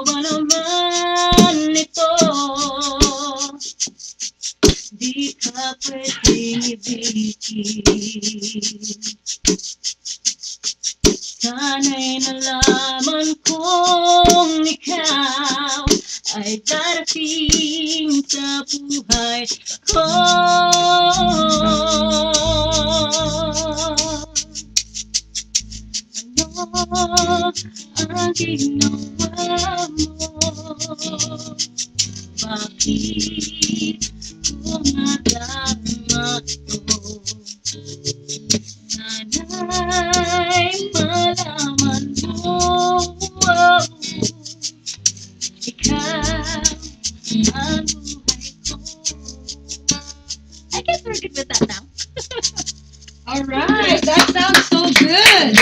ba naman ito? Di ka pwedeng ibigin. Sana'y nalaman kong ikaw ay darating sa buhay ko. Ano ang ginawa mo? Bakit ko nadama ito? Sana'y malaman mo, ikaw ang buhay ko. I guess we're good with that now. Alright, that sounds so good!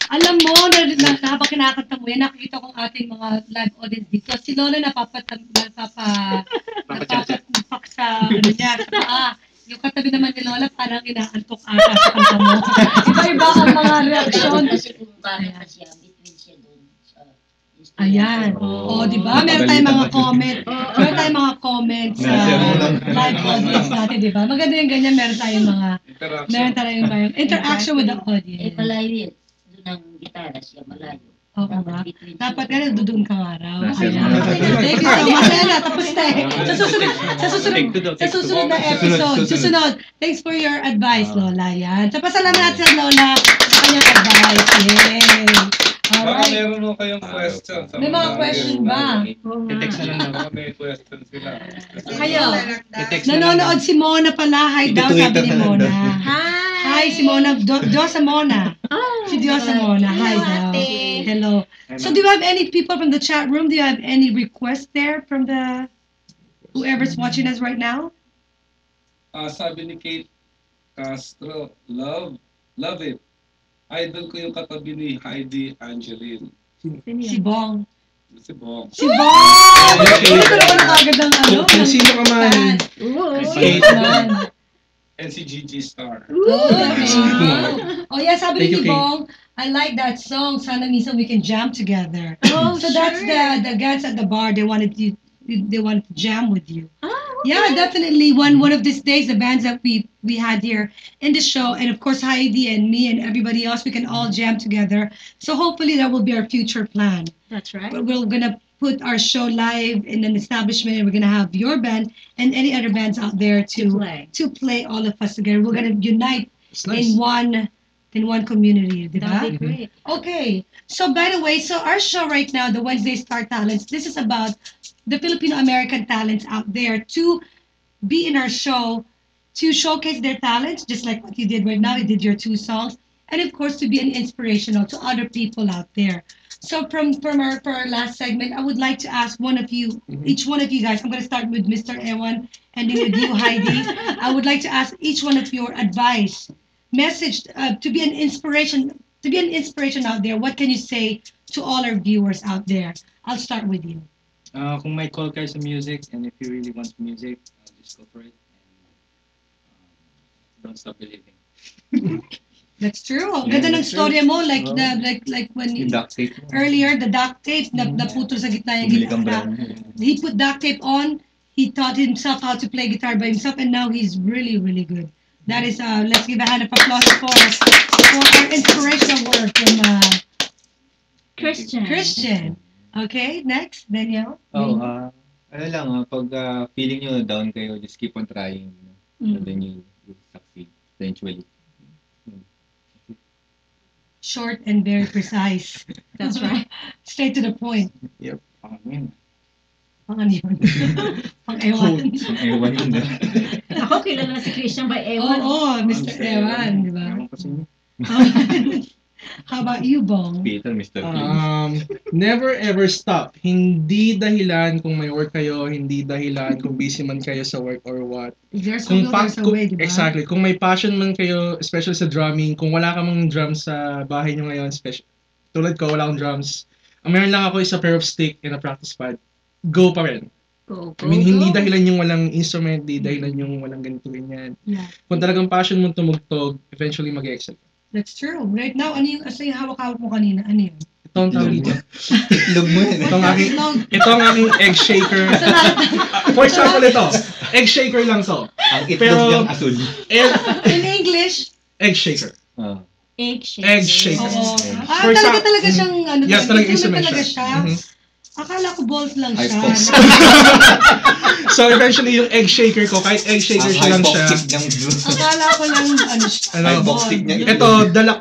Alam mo, habang kinakanta mo yan, nakikita ko ating mga live audience dito. Si Lola napapak sa niya, sa paa. Yung katabi naman ni Lola, parang inaantok ata sa kanta mo. Iba-iba ang mga reaksyon. Kasi kung bakit siya, between siya doon sa Ayan. Oh, di ba? Meron tayong mga comment. Meron tayong mga comments sa live audience natin, di ba? Maganda yung ganyan. Meron tayong mga interaction with the audience. Malayo yun. Doon ang gitara siya, malayo. Oo nga. Dapat nga doon ka nga raw. Nasa Ayan. mga- Thank you so much. Ayan na, tapos na eh. Sa susunod na episode. Susunod. Thanks for your advice, Lola. Yan. So, pasalamat natin sa Lola sa kanyang advice. Yay. Baka Alright. meron mo kayong question. sa May mga question ba? I-text na lang ako. Baka may question sila. Kayo. I-text na lang Nanonood si Mona pala. Hi daw, sabi ni Mona. Hi, si Mona. Diosa Mona. Si Diosa Mona. Hi daw. Hello. So, do you have any people from the chat room? Do you have any requests there from the whoever's watching us right now? Sabi ni Kate Castro, love it. Idol ko yung katabi ni Heidi Angeline. Si Bong. Si Bong. Si Bong! Ito naman ang agad ng ano. Kung sino ka man. Kate man. And si Gigi Star. Oh yeah, sabi Thank ni you, Kate. Bong, I like that song. Sana minsan we can jam together. So that's the guys at the bar. They wanted to jam with you. Yeah, definitely. One of these days, the bands that we had here in the show, and of course Heidi and me and everybody else, we can all jam together. So hopefully that will be our future plan. That's right. But we're gonna put our show live in an establishment, and we're gonna have your band and any other bands out there to play all of us together. We're gonna unite It's nice. in one community, diba? That'd be great. Okay. So by the way, so our show right now, the Wednesday Star Talents, this is about the Filipino-American talents out there to be in our show, to showcase their talents, just like what you did right now. You did your 2 songs. And of course, to be an inspirational to other people out there. So for our last segment, I would like to ask one of you, each one of you guys, I'm going to start with Mr. Ewan and then with you, Heidi. I would like to ask each one of your advice, message to be an inspiration out there. What can you say to all our viewers out there? I'll start with you. Kung may call kayo sa music, and if you really want music, just go for it. And don't stop believing. That's true. Ang ganda ng storya mo, like when Yung duct tape mo. earlier, the duct tape na naputol sa gitna yung Bumili kang gitara. brand. He put duct tape on. He taught himself how to play guitar by himself, and now he's really, really good. That is, let's give a hand of applause for our inspirational work from Christian. Okay, next, Danielle. Ano lang, pag feeling nyo down kayo, just keep on trying. And then you succeed eventually. Short and very precise. That's right. Straight to the point. Yun. Pang ano yun? Pang ewan. Ewan yun na. Ako kilala si Christian by Ewan. Oo, Mr. Ewan, di ba? Ewan ko sa inyo. How about you, Bong? Peter, Mr. Clean. Never ever stop. Hindi dahilan kung may work kayo, hindi dahilan kung busy man kayo sa work or what. There's a will, there's a way, di ba? Exactly. Kung may passion man kayo, especially sa drumming, kung wala ka mang drums sa bahay nyo ngayon, tulad ko, wala akong drums. Ang meron lang ako is a pair of stick and a practice pad. Go pa rin. Go. I mean, hindi dahilan yung walang instrument, hindi dahilan yung walang ganito ganyan. Yeah. Kung talagang passion mo tumugtog, eventually mag-excel. That's true. Right now, ano yung hawak-hawak mo kanina? Ano yun? Ito ang tawag dito. Itlog mo yun. Ito ang aking egg shaker. For example, ito. Egg shaker lang to. Ang itlog niyang asul. In English? Egg shaker. Egg shaker. Egg shaker. Oo. For Talaga siyang, ano, yes, talagang instrument talaga siya. siya. Akala ko balls lang Ice siya. box. So eventually yung egg shaker ko, kahit egg shaker siya lang siya. Akala ko lang, ano siya. Ano, box stick niya. ito, dala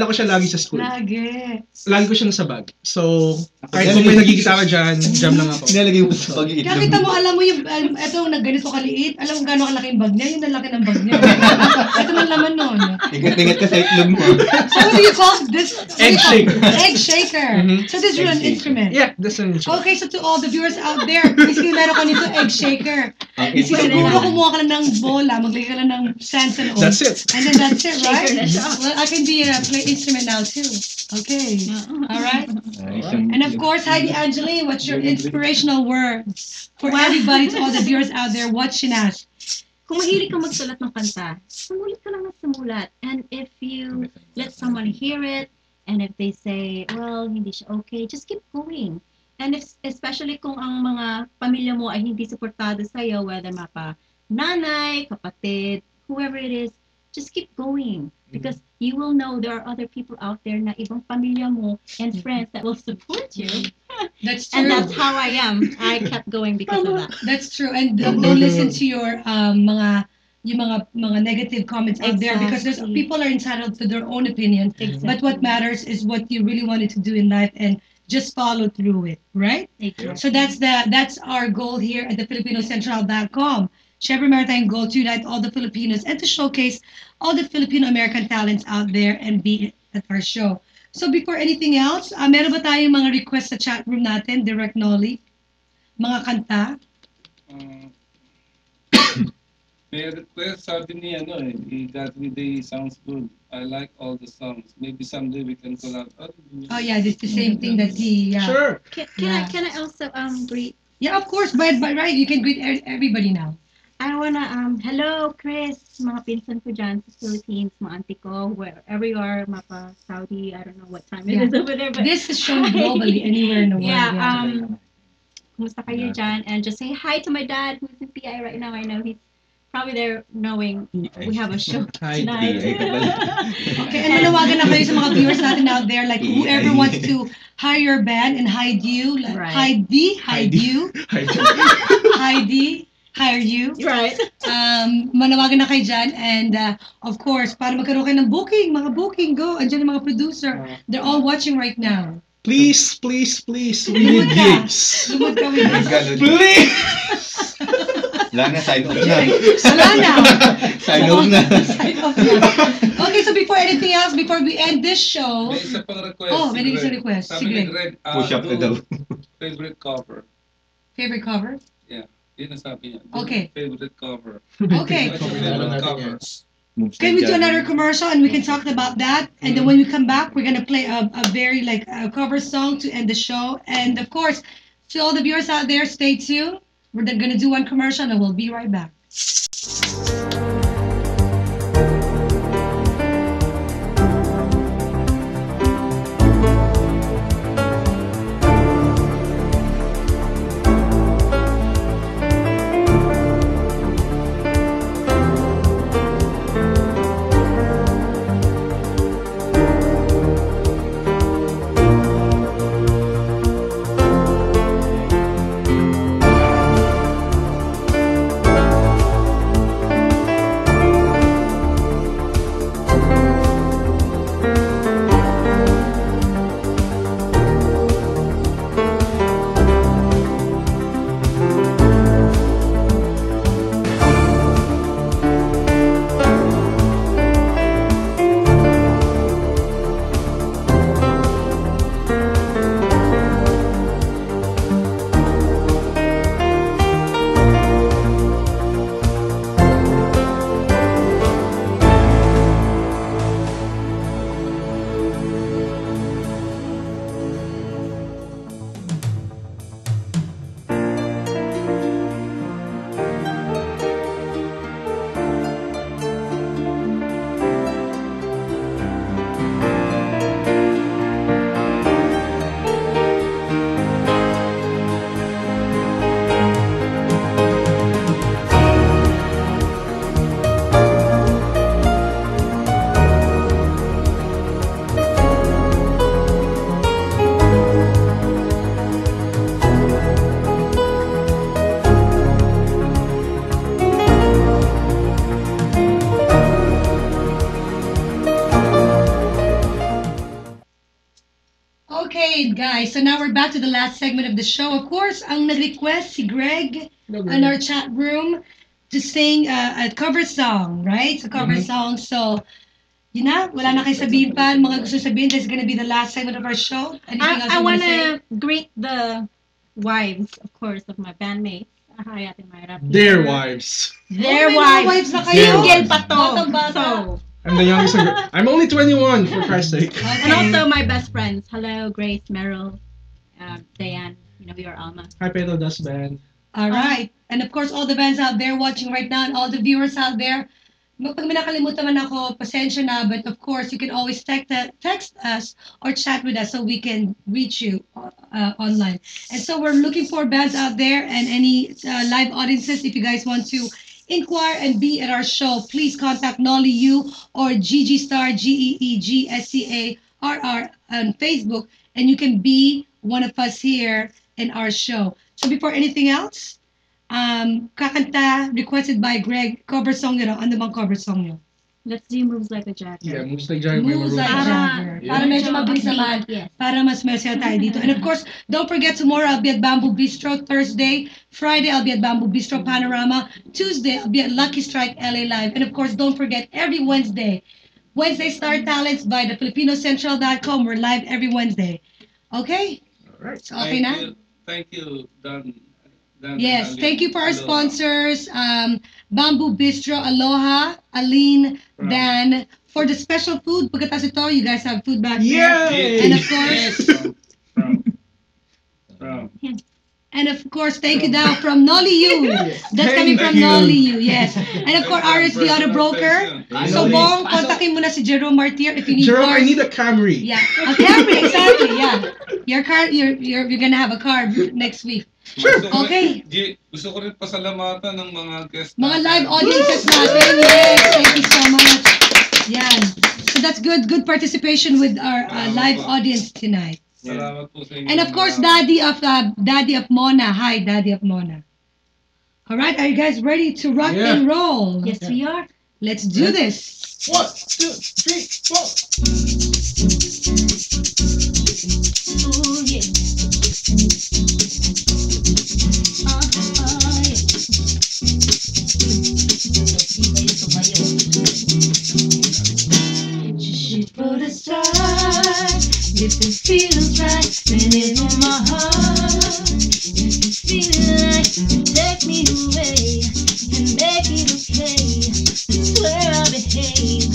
ko siya lagi sa school. Lagi. Lagi ko siya nasa bag. So, kahit kung may nagigitara dyan, jam lang ako. Nilalagay mo sa pag Kaya kita mo, alam mo yung, ito, ganito kaliit, alam mo gano'ng kalaki yung bag niya, yun ang laki ng bag niya. Ito man laman nun. Ingat-ingat ka sa itlog mo. So what do you call this? Egg shaker. Egg shaker. So this is an instrument. Yeah, that's an instrument. Okay, so to all the viewers out there, please meron ka nito egg shaker. Ang itlog Siguro mo. kumuha ka lang ng bola, maglagay ka lang ng sands and oats. That's it. And then that's it, right? Shaker na siya. Well, I can be play instrument now too. Okay. All right. And of course, Heidi Angeline, what's your inspirational words for everybody, to all the viewers out there watching us? Kung mahilig kang magsulat ng kanta, sumulat ka lang ng sumulat. And if you let someone hear it, And if they say, well, hindi siya okay, just keep going. And if, especially kung ang mga pamilya mo ay hindi suportado sa'yo, whether mapa nanay, kapatid, whoever it is, just keep going. Because you will know there are other people out there na ibang pamilya mo and friends that will support you. That's true. And that's how I am. I kept going because of that. That's true. And don't listen to your mga negative comments out there, because there's Exactly. people are entitled to their own opinion. But what matters is what you really wanted to do in life and just follow through it, right? Exactly. So that's our goal here at the FilipinoCentral.com. Siyempre, meron tayong goal to unite all the Filipinos and to showcase all the Filipino-American talents out there and be at our show. So before anything else, meron ba tayong mga requests sa chat room natin, Direct Nolly? Mga kanta? May request, sabi ni he got me the sounds good. I like all the songs. Maybe someday we can collab. Oh yeah, it's the same thing that he... Sure. Can I also greet? Yeah, of course, but right, you can greet everybody now. I wanna hello Chris, mga pinsan ko dyan sa Philippines, mga auntie ko, wherever you are, mapa Saudi, I don't know what time it is over there, but This is shown globally anywhere in the world. yeah, kumusta kayo dyan? And just say hi to my dad who's in PI right now. I know he's probably there knowing we have a show Hi, tonight. Okay, and manawagan na kayo sa mga viewers natin out there, like whoever wants to hire your band and hide you, like, Right. hide you, hire you. Right. Manawagan na kayo dyan, and of course, para magkaroon kayo ng booking, mga booking, go. Andyan yung mga producer. They're all watching right now. Please, we need gigs. Lumod ka with this. Please! Wala na, sign off na. Wala na. Sign off na. Sign off na. Okay, so before anything else, before we end this show, May isa pang request. Oh, may si isang Greg. request. Sabi Si ni Greg. Greg, Push up na do daw. favorite cover. favorite cover? Yun ang sabi niya. Do Okay. Favorite cover. Okay. What's your favorite cover? Moves Can na we do dyan. another commercial and we can talk about that? And then when we come back, we're gonna play a very a cover song to end the show. And of course, to all the viewers out there, stay tuned. We're then gonna do one commercial and we'll be right back. Okay, guys. So now we're back to the last segment of the show. Of course, ang nag-request si Greg in our chat room to sing a cover song, right? A cover song. So, yun na. Wala na kayo sabihin pa. Mga gusto sabihin, this is gonna be the last segment of our show. Anything else I you want wanna say? to greet the wives, of course, of my bandmates. Hi, Ate Myra. Their wives. Their Oh, may mga wives. wives na kayo. Single pa to. Batang-bata. So, I'm the youngest. I'm only 21, for Christ's sake. and also my best friends. Hello, Grace, Meryl, Diane. You know, your Alma. Hi, Pedro Das Band. All right. And of course, all the bands out there watching right now and all the viewers out there, Pag may nakalimutan man ako, pasensya na, but of course, you can always text us or chat with us so we can reach you online. And so we're looking for bands out there and any live audiences. If you guys want to inquire and be at our show, please contact Nolly U or Gigi Star, GEEGSCARR on Facebook, and you can be one of us here in our show. So before anything else, kakanta requested by Greg, cover song nyo. Ano bang cover song nyo? Let's do Moves Like a Jagger. Yeah, Moves Like Jagger. Moves Like Jagger. Yeah. Para medyo mabilis naman. Yes. Para mas mesya tayo dito. And of course, don't forget tomorrow I'll be at Bamboo Bistro. Thursday, Friday I'll be at Bamboo Bistro Panorama. Tuesday I'll be at Lucky Strike LA Live. And of course, don't forget every Wednesday Star Talents by the FilipinoCentral.com. We're live every Wednesday. Okay? Alright. So, okay na? Thank you, Dan. Yes, thank you for our sponsors, Bamboo Bistro, Aloha, Aline, Dan. For the special food, pagkatapos ito, you guys have food back there. Yay! And of course, From. and of course, thank you now from Nolly U. That's coming from you. Nolly U, yes. And of course, RSD Auto Broker. So, Bong, kontakin mo na si Jerome Martir if you need Jerome, cars. I need a Camry. Yeah, a Camry, exactly, yeah. Your car, you're gonna have a car next week. Sure. Okay. Gusto ko rin pasalamatan ng mga guests. Mga live audiences natin. Yes, thank you so much. Yan. So that's good participation with our live audience tonight. Salamat po sa inyo. And of course, Daddy of Mona. Hi, Daddy of Mona. All right, are you guys ready to rock Yeah. and roll? Yes, we are. Let's do this. 1, 2, 3, 4. Ooh, yeah. She put aside if it feels right, then it's in my heart. If you feel like you take me away and make it okay, that's where I behave.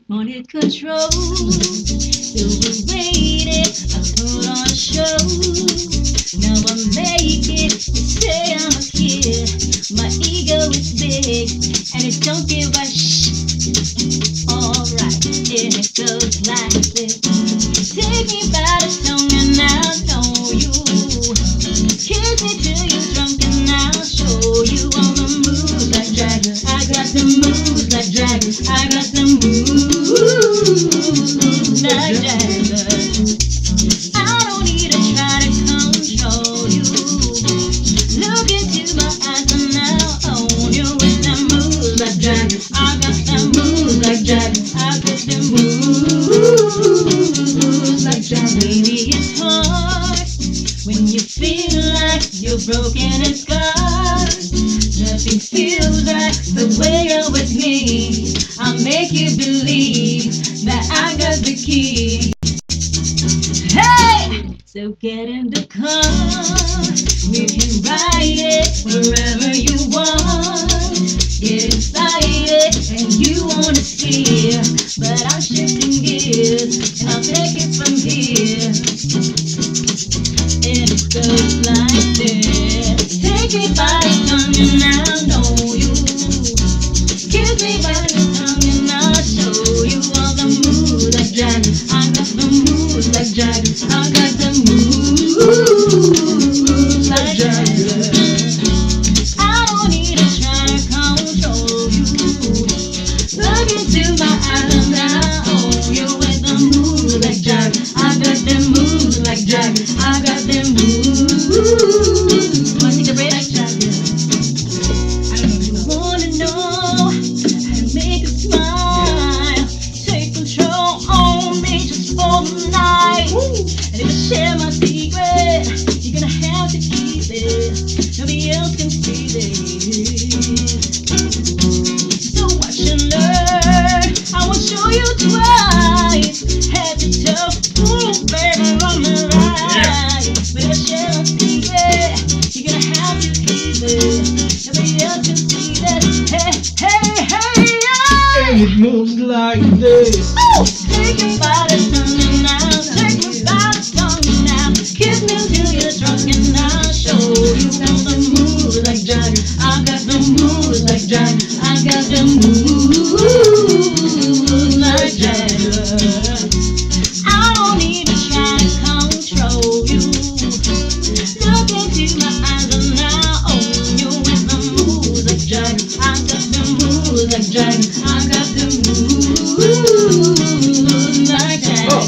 Wanted control, so we waited, I put on a show. Now I make it, you say I'm a kid. My ego is big, and it don't give a shh. Alright, and it goes like this. Take me by the tongue and I'll know you. Kiss me till you're drunk and I'll show you all the moves like Jagger. I got the moves like Jagger. I got the moves like Jagger. I don't need to try to control you. Look into my eyes and I'll own you with the moves like Jagger. I got the moves like Jagger. I got the moves like Jagger. Baby, it's hard when you feel like you're broken and scarred. Nothing feels right the way you're with me. I'll make you believe that I got the key. Hey! So get in the car. We can ride it wherever you want. Get excited and you wanna steer, but I'm shifting gears and I'll take it from here. And it goes like this. Take me by the tongue and I'll know you. Kiss me by the tongue and I'll show you all the moves like Jagger. I got the moves like Jagger. I got the moves like Jagger. I don't need to try to control you. Look into my eyes and I'll own you with the moves like Jagger. I got them moves like Jagger. I got them moves. Wanna take a break like Jagger? I wanna know how to make a smile. Take control on me just for the night. And if I share my secret, you're gonna have to keep it. Nobody else can see this. So watch and learn. I will show you twice. Head to toe, ooh, baby, on the right. But if I share my secret, you're gonna have to keep it. Nobody else can see this. Hey, hey, hey, yeah. And it moves like this. Ooh, take me by the tongue now. Take me by the tongue now. Kiss me till you're drunk and I'll show you all the moves like Jagger. I got the moves like Jagger. I got the moves like Jagger. I don't need to try to control you. Look into my eyes and I own you with the moves like Jagger. I got the moves like Jagger. I got the moves like Jagger.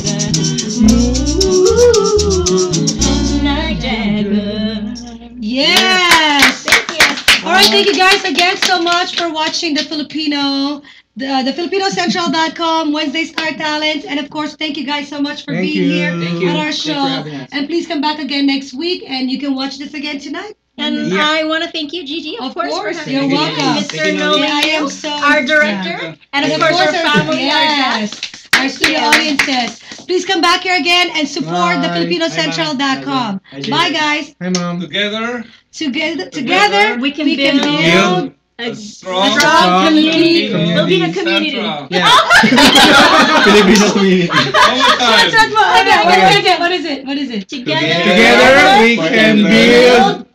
Moves like Jagger. Yes. Thank you. All right, thank you guys again so much for watching the FilipinoCentral.com, Wednesday Star Talents, and of course, thank you guys so much for Thank being you. here Thank at our Thanks for show. having us. And please come back again next week, and you can watch this again tonight. And Yeah. I want to thank you, Gigi, of course, for having you're me. welcome. Mr. Thank you, Nolan, I am so our director, and of And course our family, our yes, guests. our studio audiences. Please come back here again and support the Bye. FilipinoCentral.com. Bye, Bye, guys. Hi, Mom. Together, Together, We can we can build build a strong strong community. community. Building a community. Central. Yeah. Filipino community. One more time. What is it? What is it? Together we can build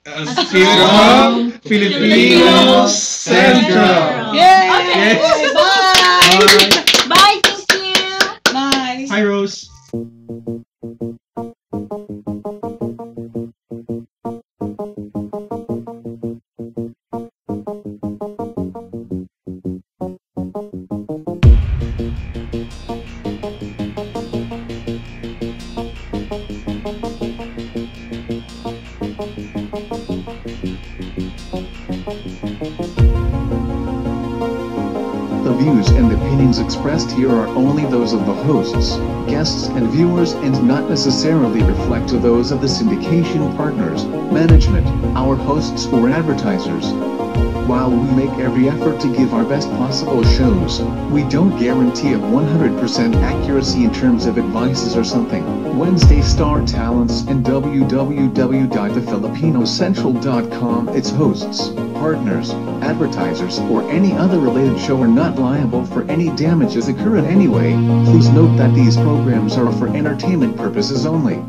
a strong Filipino Central. Yay! Okay. Bye! Bye, thank you. Bye! Hi, Rose. The views and opinions expressed here are only those of the hosts, guests and viewers and not necessarily reflect to those of the syndication partners, management, our hosts or advertisers. While we make every effort to give our best possible shows, we don't guarantee a 100% accuracy in terms of advices or something. Wednesday Star Talents and www.thefilipinoscentral.com, its hosts, partners, advertisers, or any other related show are not liable for any damages occur in any way. Please note that these programs are for entertainment purposes only.